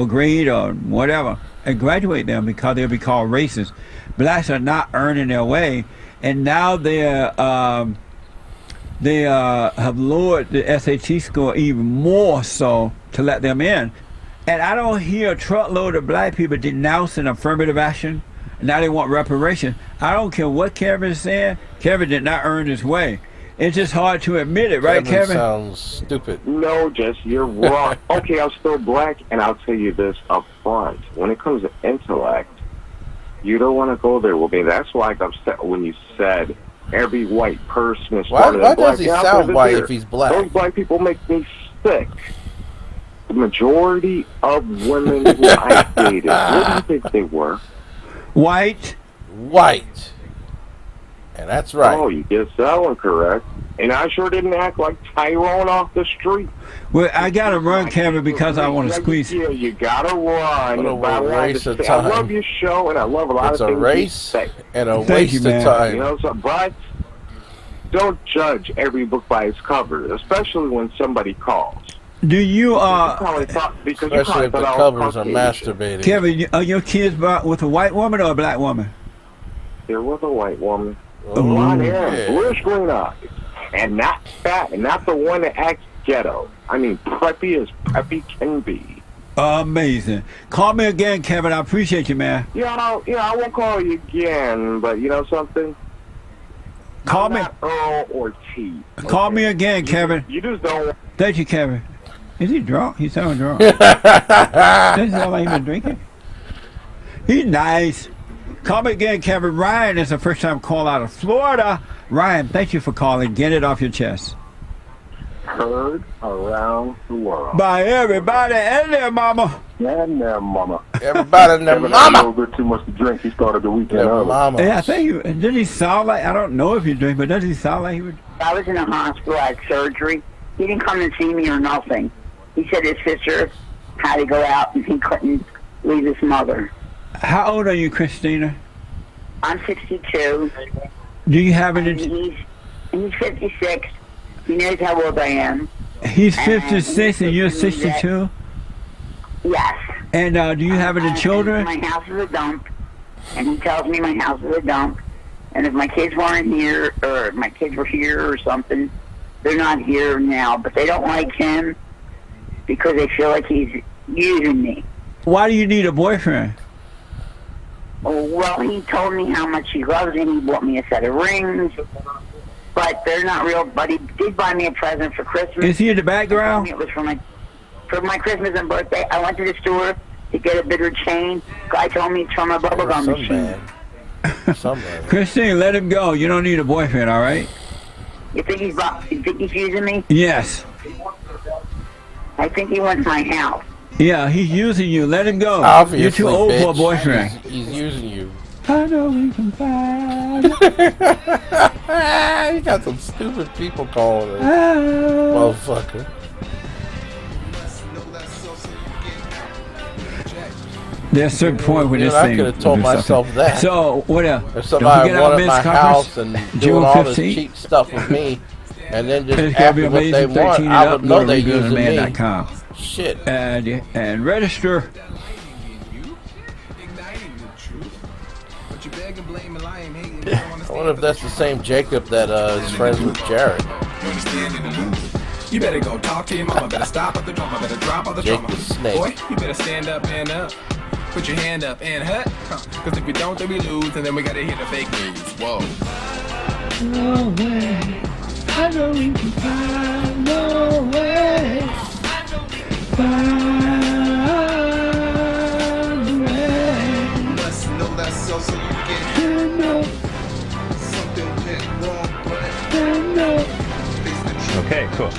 grade or whatever and graduate them because they'll be called racist. Blacks are not earning their way, and now they have lowered the SAT score even more so to let them in. And I don't hear a truckload of black people denouncing affirmative action. Now they want reparation. I don't care what Kevin is saying. Kevin did not earn his way. It's just hard to admit it, right, Kevin? Sounds stupid. No, Jesse, you're wrong. Okay, I'm still black, and I'll tell you this up front. When it comes to intellect, you don't want to go there with me. That's why I got upset when you said every white person is smarter than black. Why does he sound white if he's black? Those black people make me sick. The majority of women who I dated, what do you think they were? White. And that's right. Oh, you guessed that one correct. And I sure didn't act like Tyrone off the street. Well, I got to run, Kevin, because I want to squeeze. Yeah, you got to run. What a waste of time. I love your show, and I love a lot of things you say. It's a race and a waste of time. You know, but don't judge every book by its cover, especially when somebody calls. Do you, especially if the covers are masturbating. Kevin, are your kids with a white woman or a black woman? They're with a white woman. Blonde hair and bluish green eyes. And not fat, and not the one that acts ghetto. I mean, preppy as preppy can be. Amazing. Call me again, Kevin. I appreciate you, man. I won't call you again, but you know something? Call me. Earl or T. Call me again, Kevin. You just don't. Thank you, Kevin. Is he drunk? He sounds drunk. Doesn't sound like he's been drinking. He's nice. Call me again, Kevin. Ryan is the first time call out of Florida. Ryan, thank you for calling. Get it off your chest. Heard around the world. By everybody and their mama. And their mama. Everybody and their mama. A little bit too much to drink. He started the weekend early. Yeah, I think did he sound like, I don't know if you drink, but does he sound like he would? I was in a hospital, I had surgery. He didn't come and see me or nothing. He said his sister had to go out and he couldn't leave his mother. How old are you, Christina? I'm 62. Do you have any? He's 56. He knows how old I am. He's 56 and you're 62? Yes. And do you have any children? My house is a dump. And he tells me my house is a dump. And if my kids weren't here, or if my kids were here or something, they're not here now. But they don't like him because they feel like he's using me. Why do you need a boyfriend? Well, he told me how much he loves me. He bought me a set of rings, but they're not real. But he did buy me a present for Christmas. Is he in the background? It was for my Christmas and birthday. I went to the store to get a bigger chain. Guy told me it's from a bubblegum machine. Christine, let him go. You don't need a boyfriend, all right? You think he's using me? Yes. I think he wants my house. Yeah, he's using you. Let him go. Obviously, you're too old for a boyfriend. He's using you. I know we can find. You got some stupid people calling it. Motherfucker. There's a certain point where this thing. I could have told myself that. So, what else? If somebody wanted my house and doing all this cheap stuff with me, and then just after what they want, I would know they're using me. Shit. And register. I wonder if that's the same Jacob that is friends with Jared. You better go talk to your mama, better stop at the drama, better drop on the drama. Boy, you better stand up and up. Put your hand up and hut. Cause if we don't, then we lose, and then we gotta hit the fake news. Whoa. No way. I know we can find no way. Let's know that's so you get something went wrong, but okay, cool.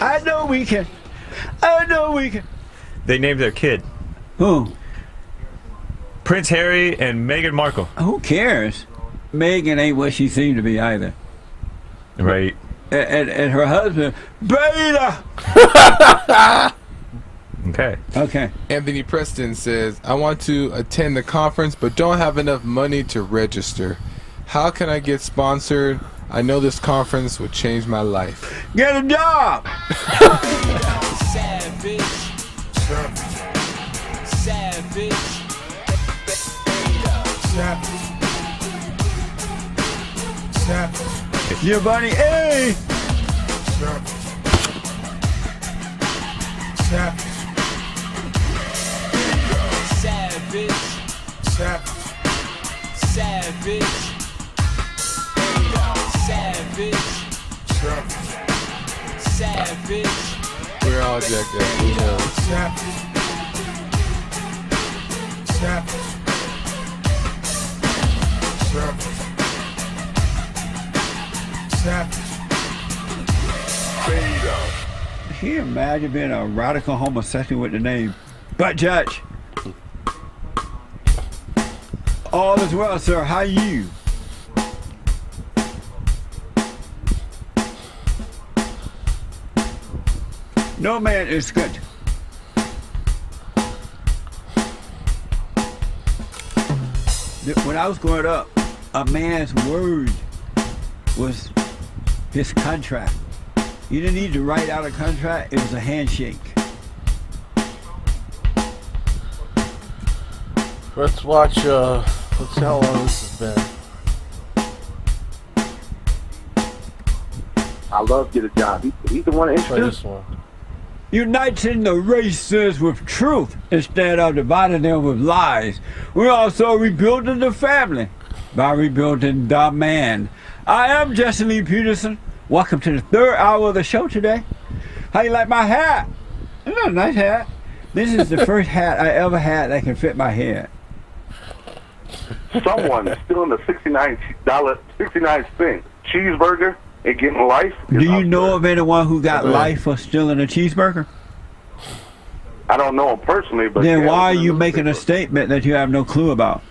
I know we can. I know we can. They named their kid. Who? Prince Harry and Meghan Markle. Who cares? Meghan ain't what she seemed to be either. Right. And her husband, Beta. Okay. Anthony Preston says, I want to attend the conference but don't have enough money to register. How can I get sponsored? I know this conference would change my life. Get a job! Savage. Savage. Savage. Your buddy A. Savage. Savage. Savage. Savage. Savage. Savage. We're all jacked up. We know. Savage. Savage. Savage. Can you imagine being a radical homosexual with the name Butt Judge? All is well, sir. How are you? No man is good. When I was growing up, a man's word was his contract. You didn't need to write out a contract, it was a handshake. Let's watch, let's see how long this has been. I love Get a Job. He's the one that Try introduced this one. Uniting the races with truth instead of dividing them with lies. We're also rebuilding the family by rebuilding the man. I am Jesse Peterson. Welcome to the third hour of the show today. How you like my hat? Isn't that a nice hat? This is the first hat I ever had that can fit my head. someone stealing the $69 cheeseburger and getting life. Do you know of anyone who got life for stealing a cheeseburger? I don't know him personally, but then yeah, why are you making a statement that you have no clue about?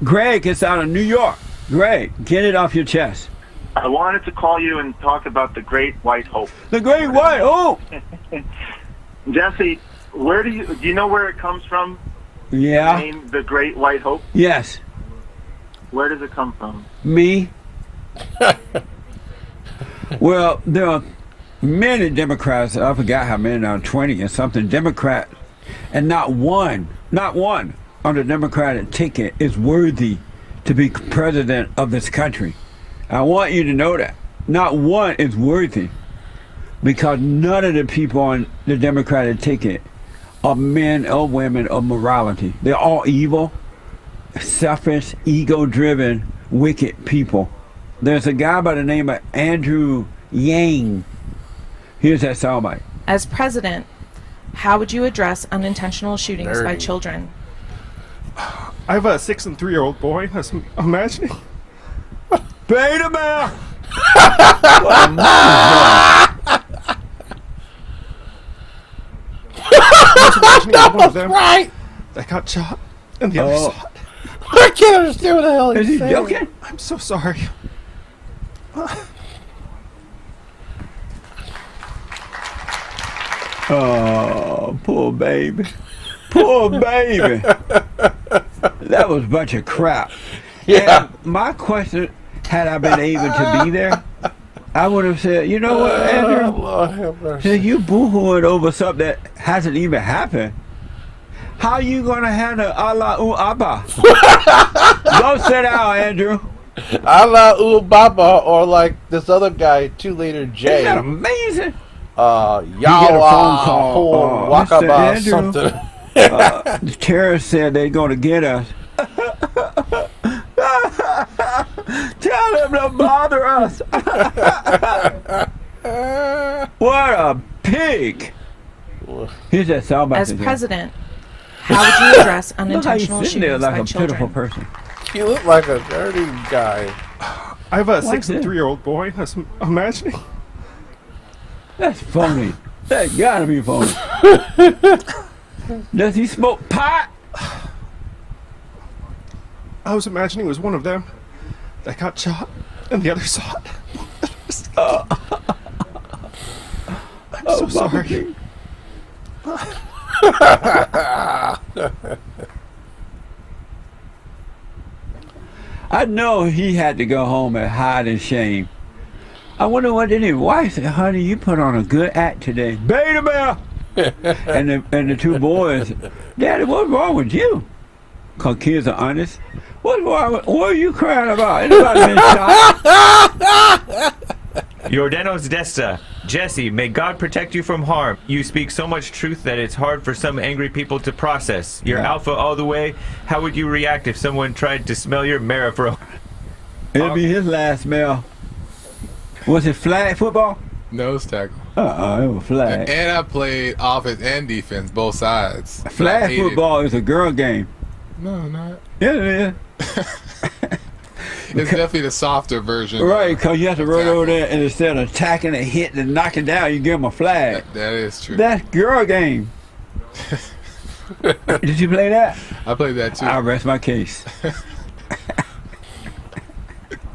Greg is out of New York. Greg, get it off your chest. I wanted to call you and talk about the Great White Hope. The Great White Hope! Jesse, where do you know where it comes from? Yeah. The name The Great White Hope? Yes. Where does it come from? Me. Well, there are many Democrats, I forgot how many now, 20 or something, Democrats, and not one on the Democratic ticket is worthy to be president of this country. I want you to know that. Not one is worthy, because none of the people on the Democratic ticket are men or women of morality. They're all evil, selfish, ego-driven, wicked people. There's a guy by the name of Andrew Yang. Here's that soundbite. As president, how would you address unintentional shootings by children? I have a 6 and 3-year-old boy. I was imagining. Beta male. One of them right. That got shot, and the other shot. I can't understand what the hell he's saying. Is he joking? I'm so sorry. Oh, poor baby. Poor baby. That was a bunch of crap. Yeah. And my question, had I been able to be there, I would have said, you know what, Andrew? Lord have mercy. You boo-hooing over something that hasn't even happened. How you gonna handle Allahu Abba? Go sit down, Andrew. Allahu Baba, or like this other guy, 2-liter J. Isn't that amazing? Yawa, Wakaba, something. The terrorists said they're gonna get us. Tell them to bother us. What a pig. Here's that soundbite. As president, how would you address unintentional shootings like by a children? pitiful person. You look like a dirty guy. I have a 6 and 3-year-old boy. I was imagining. That's phony. That gotta be phony. Does he smoke pot? I was imagining it was one of them that got shot, and the other saw it. I'm so sorry. I know he had to go home and hide in shame. I wonder what did his wife say. Honey, you put on a good act today. Beta Bear! and the two boys, Daddy, what's wrong with you? Because kids are honest. What's wrong with, what are you crying about? Anybody been shot? Yordanos Desta. Jesse, may God protect you from harm. You speak so much truth that it's hard for some angry people to process. You're alpha all the way. How would you react if someone tried to smell your marrow? It'll be his last smell. Was it flag football? Nose tackle. It was flag. And I played offense and defense, both sides. Flag football is a girl game. No, not. Yeah, it is. It's definitely the softer version. Right, because you have to run over there and instead of attacking and hitting and knocking down, you give them a flag. That is true. That's girl game. Did you play that? I played that too. I rest my case.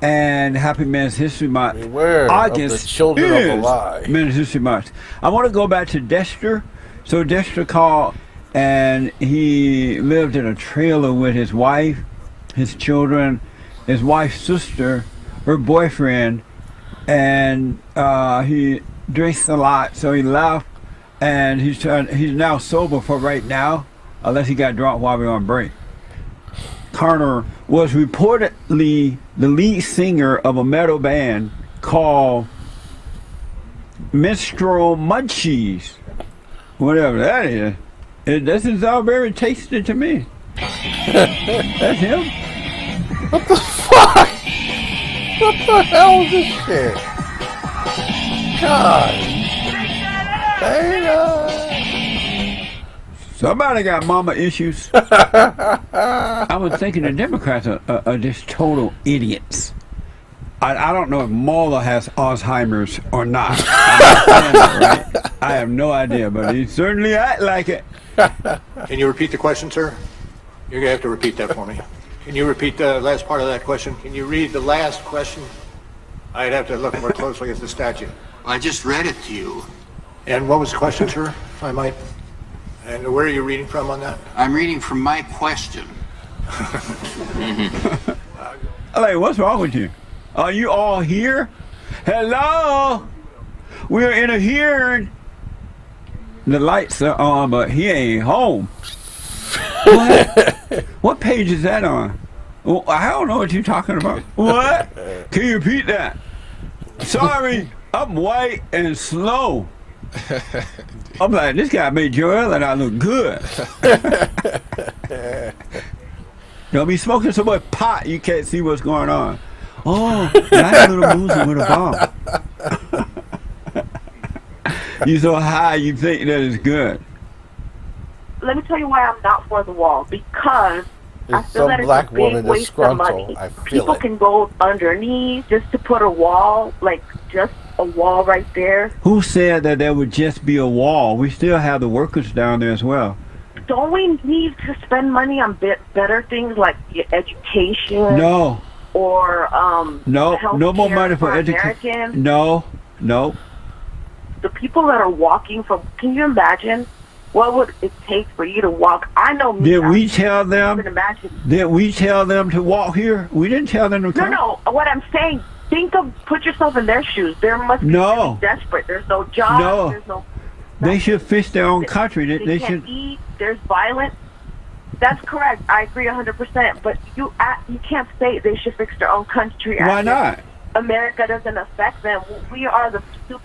And Happy Men's History Month. Beware August of the children of a lie. Men's History Month. I want to go back to Dexter. So Dexter called, and he lived in a trailer with his wife, his children, his wife's sister, her boyfriend, and he drinks a lot, so he left, and he's now sober for right now, unless he got drunk while we were on break. Carter was reportedly the lead singer of a metal band called Minstrel Munchies, whatever that is. It doesn't sound very tasty to me. That's him. What the fuck? What the hell is this shit? God. Somebody got mama issues. I was thinking the Democrats are just total idiots. I don't know if Mueller has Alzheimer's or not. Right? I have no idea, but he certainly act like it. Can you repeat the question, sir? You're going to have to repeat that for me. Can you repeat the last part of that question? Can you read the last question? I'd have to look more closely at the statute. I just read it to you. And what was the question, sir, if I might? And where are you reading from on that? I'm reading from my question. Like, what's wrong with you? Are you all here? Hello? We're in a hearing. The lights are on, but he ain't home. What? What page is that on? Well, I don't know what you're talking about. What? Can you repeat that? Sorry, I'm white and slow. I'm like, this guy made Joel and I look good. Don't be smoking so much pot you can't see what's going on. Oh, nice little loser with a bomb. You so high you think that it's good. Let me tell you why I'm not for the wall. Because I feel that it's a big waste of money. People can go underneath just to put a wall, like just a wall right there. Who said that there would just be a wall? We still have the workers down there as well. Don't we need to spend money on better things like education? No. Or no more money for education. No. The people that are walking from, can you imagine what would it take for you to walk? I know me. Did we tell them? Did we tell them to walk here? We didn't tell them to come. No. What I'm saying, put yourself in their shoes. There must be really desperate. There's no jobs. No. There's no. They should fix their own country. They can't eat. There's violence. That's correct. I agree 100%. But you can't say they should fix their own country. Why not? America doesn't affect them. We are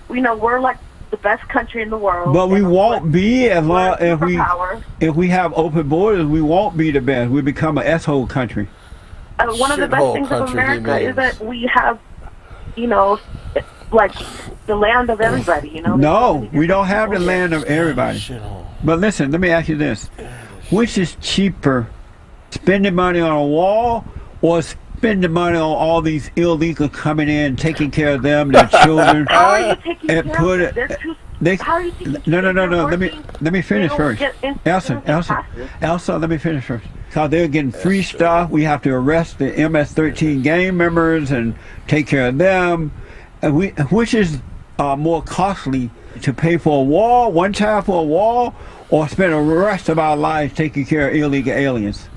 we're like the best country in the world. But we won't be as long if we have open borders. We won't be the best. We become an S-hole country. One of the best things of America is that we have, like the land of everybody. No, we don't have the land of everybody. But listen, let me ask you this: which is cheaper, spending money on a wall or spending money on all these illegals coming in, taking care of them, their children? How are you taking care of them? How are you taking care of them? No. Let me finish first. Elsa, let me finish first. Because they're getting free stuff. We have to arrest the MS-13 gang members and take care of them. Which is more costly, to pay for a wall, one time for a wall, or spend the rest of our lives taking care of illegal aliens?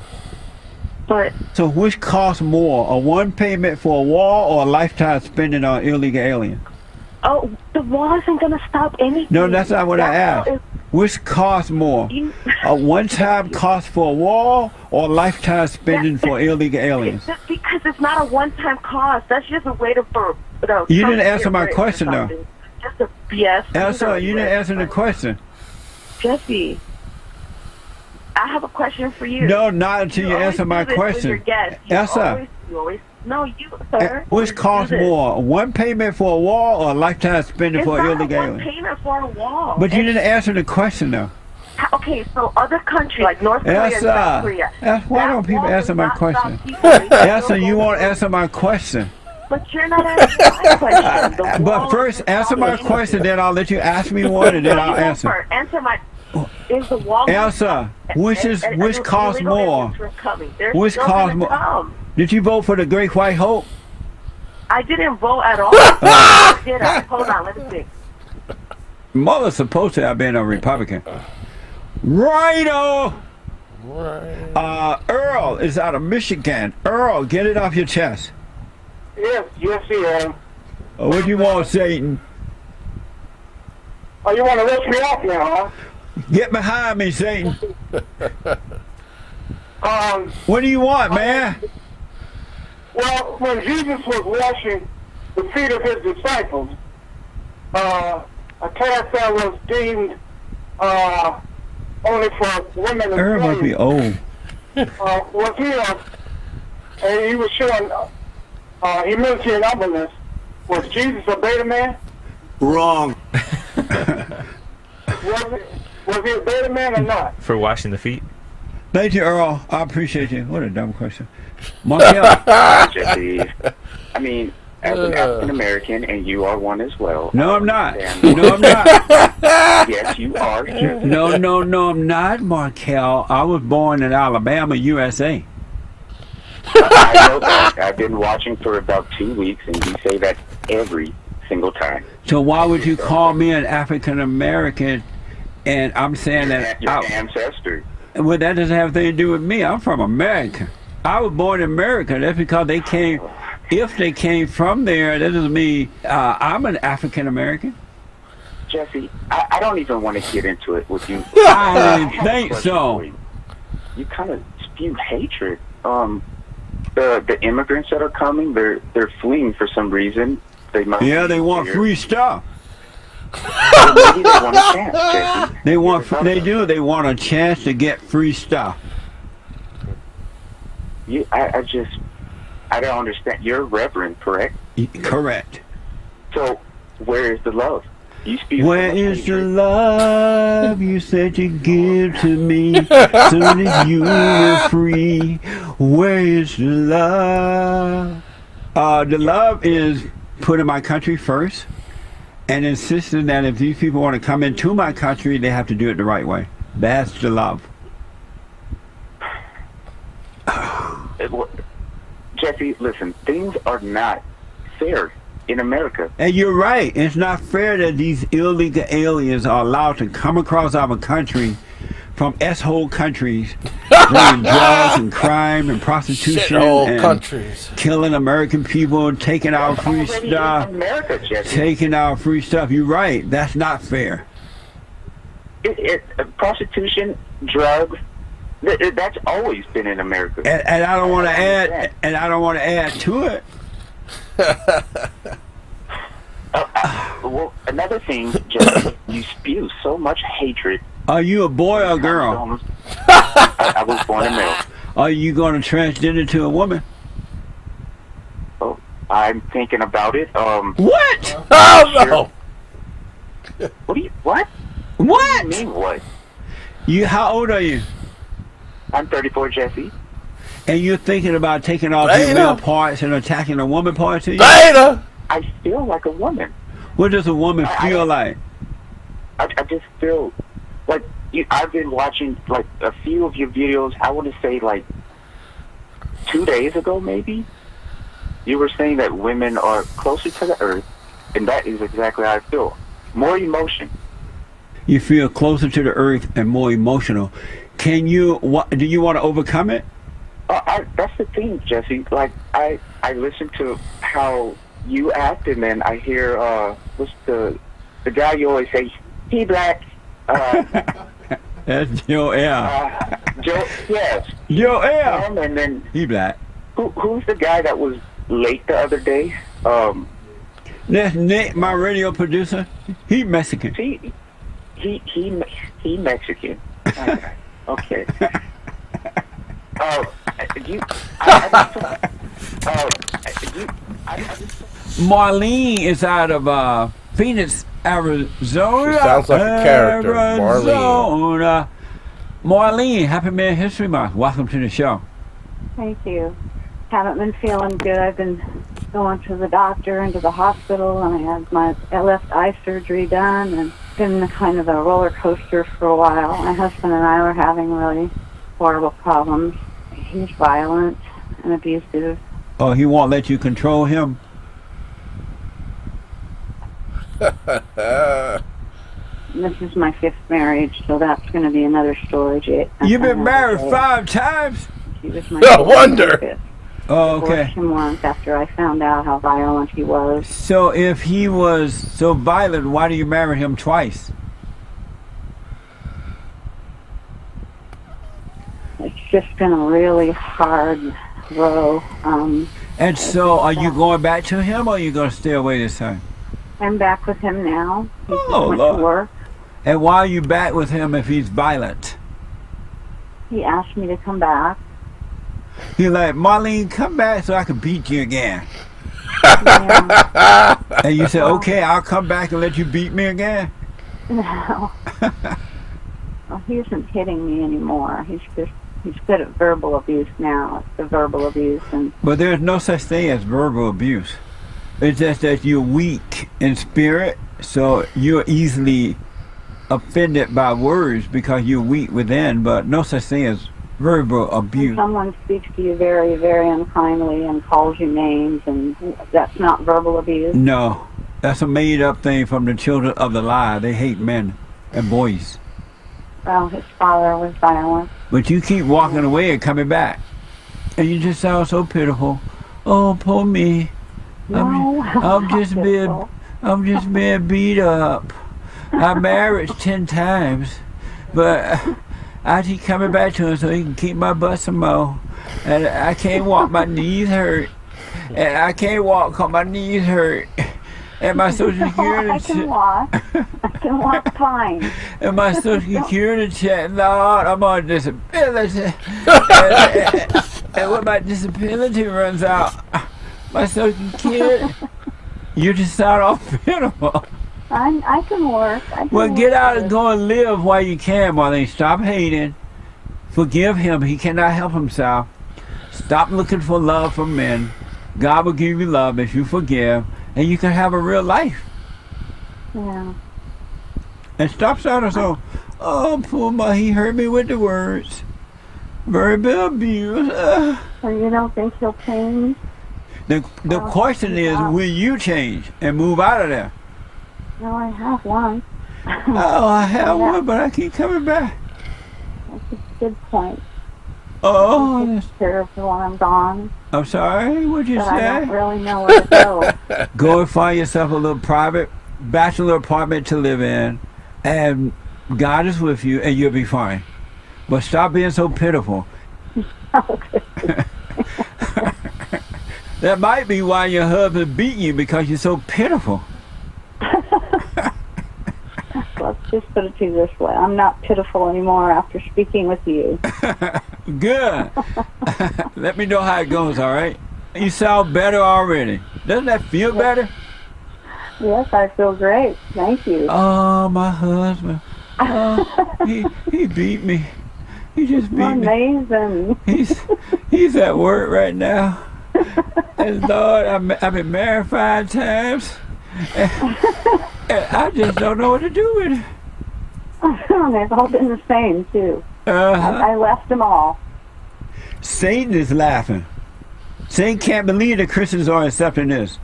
But so which costs more, a one payment for a wall or a lifetime spending on illegal aliens? oh, the wall isn't gonna stop anything. No, that's not what I asked. Which costs more, a one-time cost for a wall or a lifetime spending for illegal aliens? Because it's not a one-time cost. That's just a way to You didn't answer my question though. Just a yes. Elsa, you didn't answer the question. Jesse, I have a question for you. No, not until you answer my question. Elsa, no, you, sir. which costs more, a one payment for a wall or a lifetime spending for illegal It's not a aliens? one payment for a wall. But you didn't answer the question though. Okay, so other countries like North Korea and South Korea. Why don't people answer my question? Elsa, you won't answer my question. But you're not answering my question. But first, answer my question, then I'll let you ask me one, and then I'll answer. Answer my. Is the wall? Elsa, which costs more? Which costs more? Did you vote for the Great White Hope? I didn't vote at all. Did I? Hold on, let me see. Mother's supposed to have been a Republican. Righto! Earl is out of Michigan. Earl, get it off your chest. Yes, I am. What do you want, Satan? Oh, you want to lift me up now, huh? Get behind me, Satan. What do you want, man? Well, when Jesus was washing the feet of his disciples, a task that was deemed only for women and Earl must be old. was he was showing humility and humbleness. Was Jesus a beta man? Wrong. Was he a beta man or not? For washing the feet? Thank you, Earl. I appreciate you. What a dumb question. Markel. Jesse, I mean, as an African American, and you are one as well. No, I'm not. No, I'm not. Yes, you are. No, I'm not, Markel. I was born in Alabama, USA. I know that. I've been watching for about 2 weeks, and you say that every single time. So why would you call me an African American? And I'm saying that your ancestors. Well, that doesn't have anything to do with me. I'm from America. I was born in America. That's because they came. If they came from there, that doesn't mean I'm an African American. Jesse, I don't even want to get into it with you. I didn't think so. You kind of spew hatred. The immigrants that are coming, they're fleeing for some reason. They want free stuff. Maybe they want a chance, Jesse. They want a chance to get free stuff. I don't understand. You're a reverend, correct? Correct. So, where is the love? Where is the love you said you'd give to me so that you were free? Where is the love? The love is putting my country first and insisting that if these people want to come into my country, they have to do it the right way. That's the love. Jesse, listen, things are not fair in America. And you're right. It's not fair that these illegal aliens are allowed to come across our country from S-hole countries, bringing drugs and crime and prostitution and countries, killing American people, taking our free stuff. Taking our free stuff. You're right. That's not fair. Prostitution, drugs. That's always been in America. And I don't want to add. And I don't want to add to it. Well, another thing, Jesse, you spew so much hatred. Are you a boy or a girl? I was born a male. Are you going to transgender to a woman? Oh, I'm thinking about it. What? Oh no! What? What? do you mean what? How old are you? I'm 34, Jesse. And you're thinking about taking off your male parts and attacking a woman part to you? Beta! I feel like a woman. What does a woman feel like? I just feel like I've been watching like a few of your videos. I want to say like 2 days ago, maybe. You were saying that women are closer to the earth, and that is exactly how I feel. More emotion. You feel closer to the earth and more emotional. Do you want to overcome it? That's the thing, Jesse. Like, I listen to how you act, and then I hear, what's the guy you always say, he black. That's Joe L. Joe, yes. Joe L. And then he black. Who's the guy that was late the other day? That's Nick, my radio producer. He Mexican. He Mexican. Okay. Marlene is out of Phoenix, Arizona. She sounds like a character, Arizona. Marlene, Happy Man History Month. Welcome to the show. Thank you. Haven't been feeling good. I've been going to the doctor and to the hospital, and I had my left eye surgery done, and been kind of a roller coaster for a while. My husband and I were having really horrible problems. He's violent and abusive. Oh, he won't let you control him? This is my 5th marriage, so that's going to be another story. You've been married 5 times? He was my no wonder. Oh, okay. Divorced him once after I found out how violent he was. So if he was so violent, why do you marry him twice? It's just been a really hard row. And so are you going back to him, or are you going to stay away this time? I'm back with him now. He Oh, went Lord. to work. And why are you back with him if he's violent? He asked me to come back. He's like, Marlene, come back so I can beat you again. And you said, okay, I'll come back and let you beat me again? No. Well, he isn't hitting me anymore. He's good at verbal abuse now. It's the verbal abuse. But there's no such thing as verbal abuse. It's just that you're weak in spirit, so you're easily offended by words because you're weak within, but no such thing as verbal abuse. When someone speaks to you very, very unkindly and calls you names, and that's not verbal abuse? No, that's a made-up thing from the children of the lie. They hate men and boys. Well, his father was violent. But you keep walking away and coming back. And you just sound so pitiful. Oh, poor me. No, I'm just being beat up. I married 10 times, but I keep coming back to him so he can keep my butt some more. And I can't walk, my knees hurt. And I can't walk because my knees hurt. And my Social Security I can walk. I can walk fine. And my Social Security check, Lord, I'm on disability. And when my disability runs out, my Social Security, you just sound all pitiful. I can work. Well, get out and go and live while you can, Marlene. Stop hating. Forgive him. He cannot help himself. Stop looking for love from men. God will give you love if you forgive, and you can have a real life. Yeah. And stop sounding so, oh, poor my, he hurt me with the words. Verbal abuse. So you don't think he'll change? The question is, will you change and move out of there? No, I have one. Oh, I have one, but I keep coming back. That's a good point. Oh, Take care of while I'm gone. I'm sorry, what'd you But say? I don't really know where to go. Go and find yourself a little private bachelor apartment to live in, and God is with you, and you'll be fine. But stop being so pitiful. That might be why your husband beat you, because you're so pitiful. Let's just put it to you this way. I'm not pitiful anymore after speaking with you. Good. Let me know how it goes, all right? You sound better already. Doesn't that feel better? Yes, I feel great. Thank you. Oh, my husband. Oh, he beat me. He just beat me. Amazing. He's at work right now. And Lord, I've been married 5 times. And I just don't know what to do with it. They've all been the same, too. I left them all. Satan is laughing. Satan can't believe that Christians are accepting this.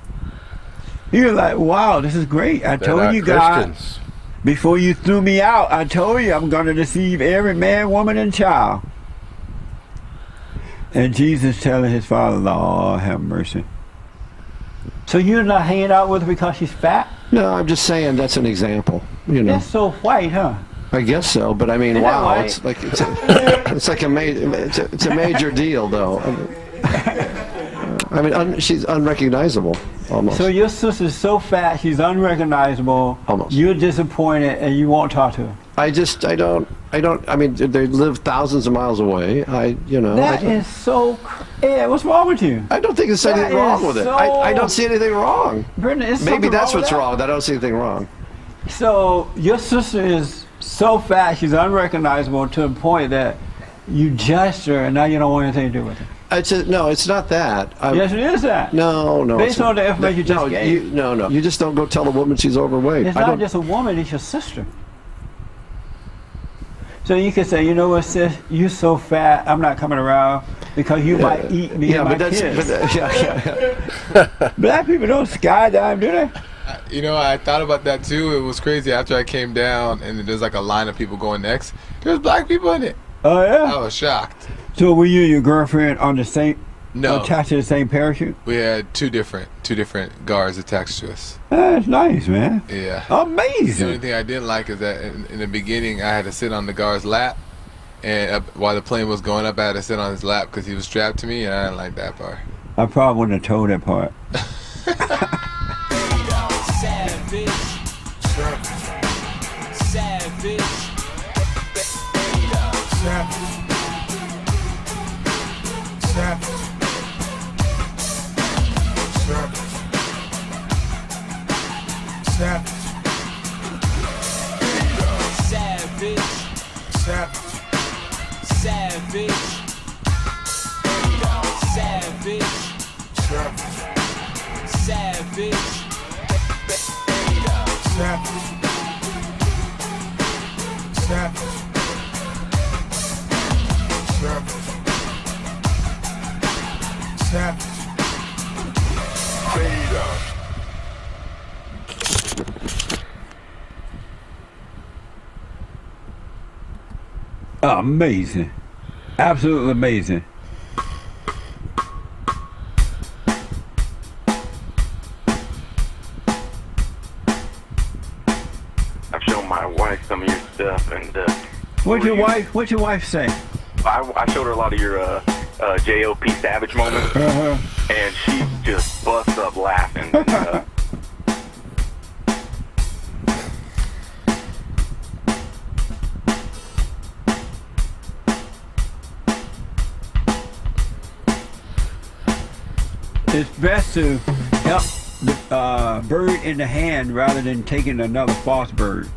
He was like, wow, this is great. I told you guys, before you threw me out, I told you I'm going to deceive every man, woman, and child. And Jesus telling his father, Lord, have mercy. So you're not hanging out with her because she's fat? No, I'm just saying that's an example. You know. That's so white, huh? I guess so, but I mean, wow, it's like it's a major deal, though. I mean, she's unrecognizable almost. So your sister's so fat, she's unrecognizable. Almost. You're disappointed, and you won't talk to her. I don't. I mean, they live thousands of miles away. That is so. Yeah, what's wrong with you? I don't think there's anything wrong with it. I don't see anything wrong. Brenda, maybe that's what's wrong. I don't see anything wrong. So your sister is so fat, she's unrecognizable to the point that you judged her, and now you don't want anything to do with her. No, it's not that. Yes, it is that. No. Based on the information you just gave. No. You just don't go tell a woman she's overweight. It's not just a woman, it's your sister. So you can say, you know what, sis, you so fat, I'm not coming around because you might eat me and my kids. Black people don't skydive, do they? You know, I thought about that too. It was crazy after I came down and there's like a line of people going next. There's black people in it. Oh, yeah? I was shocked. So were you and your girlfriend on the same, No. attached to the same parachute? We had two different guards attached to us. That's nice, man. Yeah. Amazing. The only thing I didn't like is that in the beginning I had to sit on the guard's lap, and while the plane was going up, I had to sit on his lap because he was strapped to me, and I didn't like that part. I probably wouldn't have told that part. Savage. Savage. Amazing. Absolutely amazing. I've shown my wife some of your stuff, and What'd your wife say? I showed her a lot of your JOP Savage moments, and she just busts up laughing. And, It's best to help the bird in the hand rather than taking another false bird.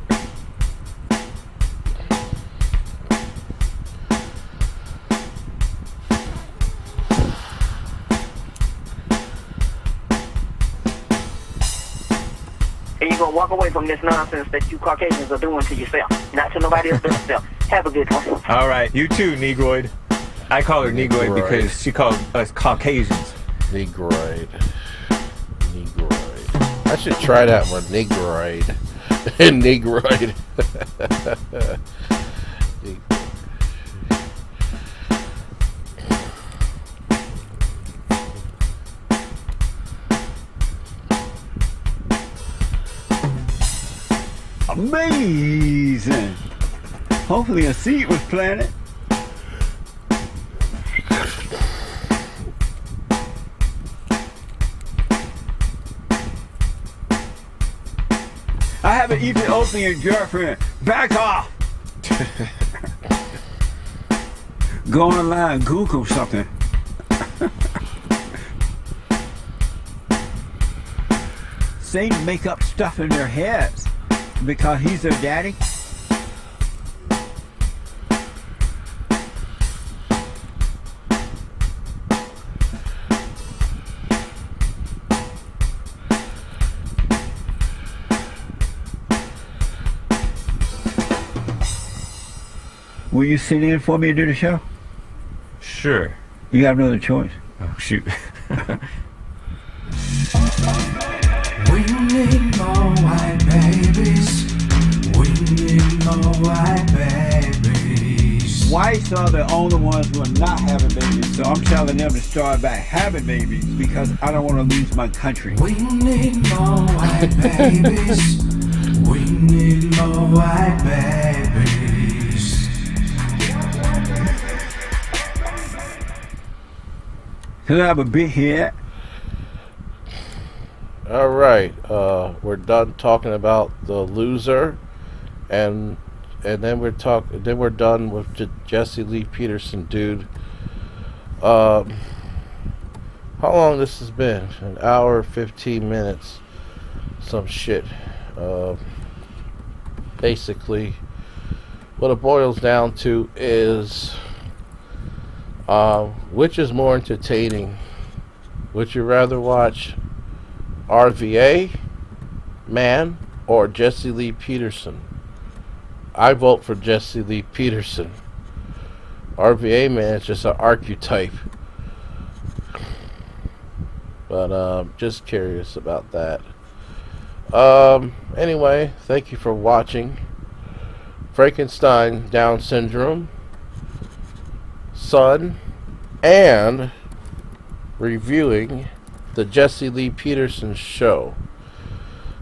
And you're going to walk away from this nonsense that you Caucasians are doing to yourself, not to nobody else but yourself. Have a good one. All right, you too, Negroid. I call her Negroid because she called us Caucasians. Negroid. I should try that one. Negroid. Negroid. Amazing. Hopefully a seed was planted. I have an Ethiopian girlfriend. Back off. Go online, Google something. Satan make up stuff in their heads because he's their daddy. Will you sit in for me and do the show? Sure. You have no other choice. Oh, shoot. We need more white babies. We need more white babies. whites are the only ones who are not having babies. So I'm telling them to start back having babies because I don't want to lose my country. We need more white babies. We need more white babies. Can I have a big head? All right, we're done talking about the loser, and then we're done with Jesse Lee Peterson, dude. How long this has been? An hour, 15 minutes, some shit. Basically, what it boils down to is, which is more entertaining? Would you rather watch RVA Man or Jesse Lee Peterson? I vote for Jesse Lee Peterson. RVA Man is just an archetype. But just curious about that. Anyway, thank you for watching Frankenstein, Down Syndrome, Son, and reviewing the Jesse Lee Peterson show.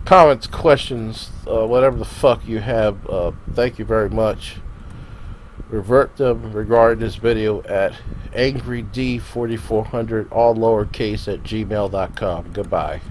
Comments, questions, whatever the fuck you have, thank you very much. Revert them regarding this video at angryd4400, all lowercase, at gmail.com. Goodbye.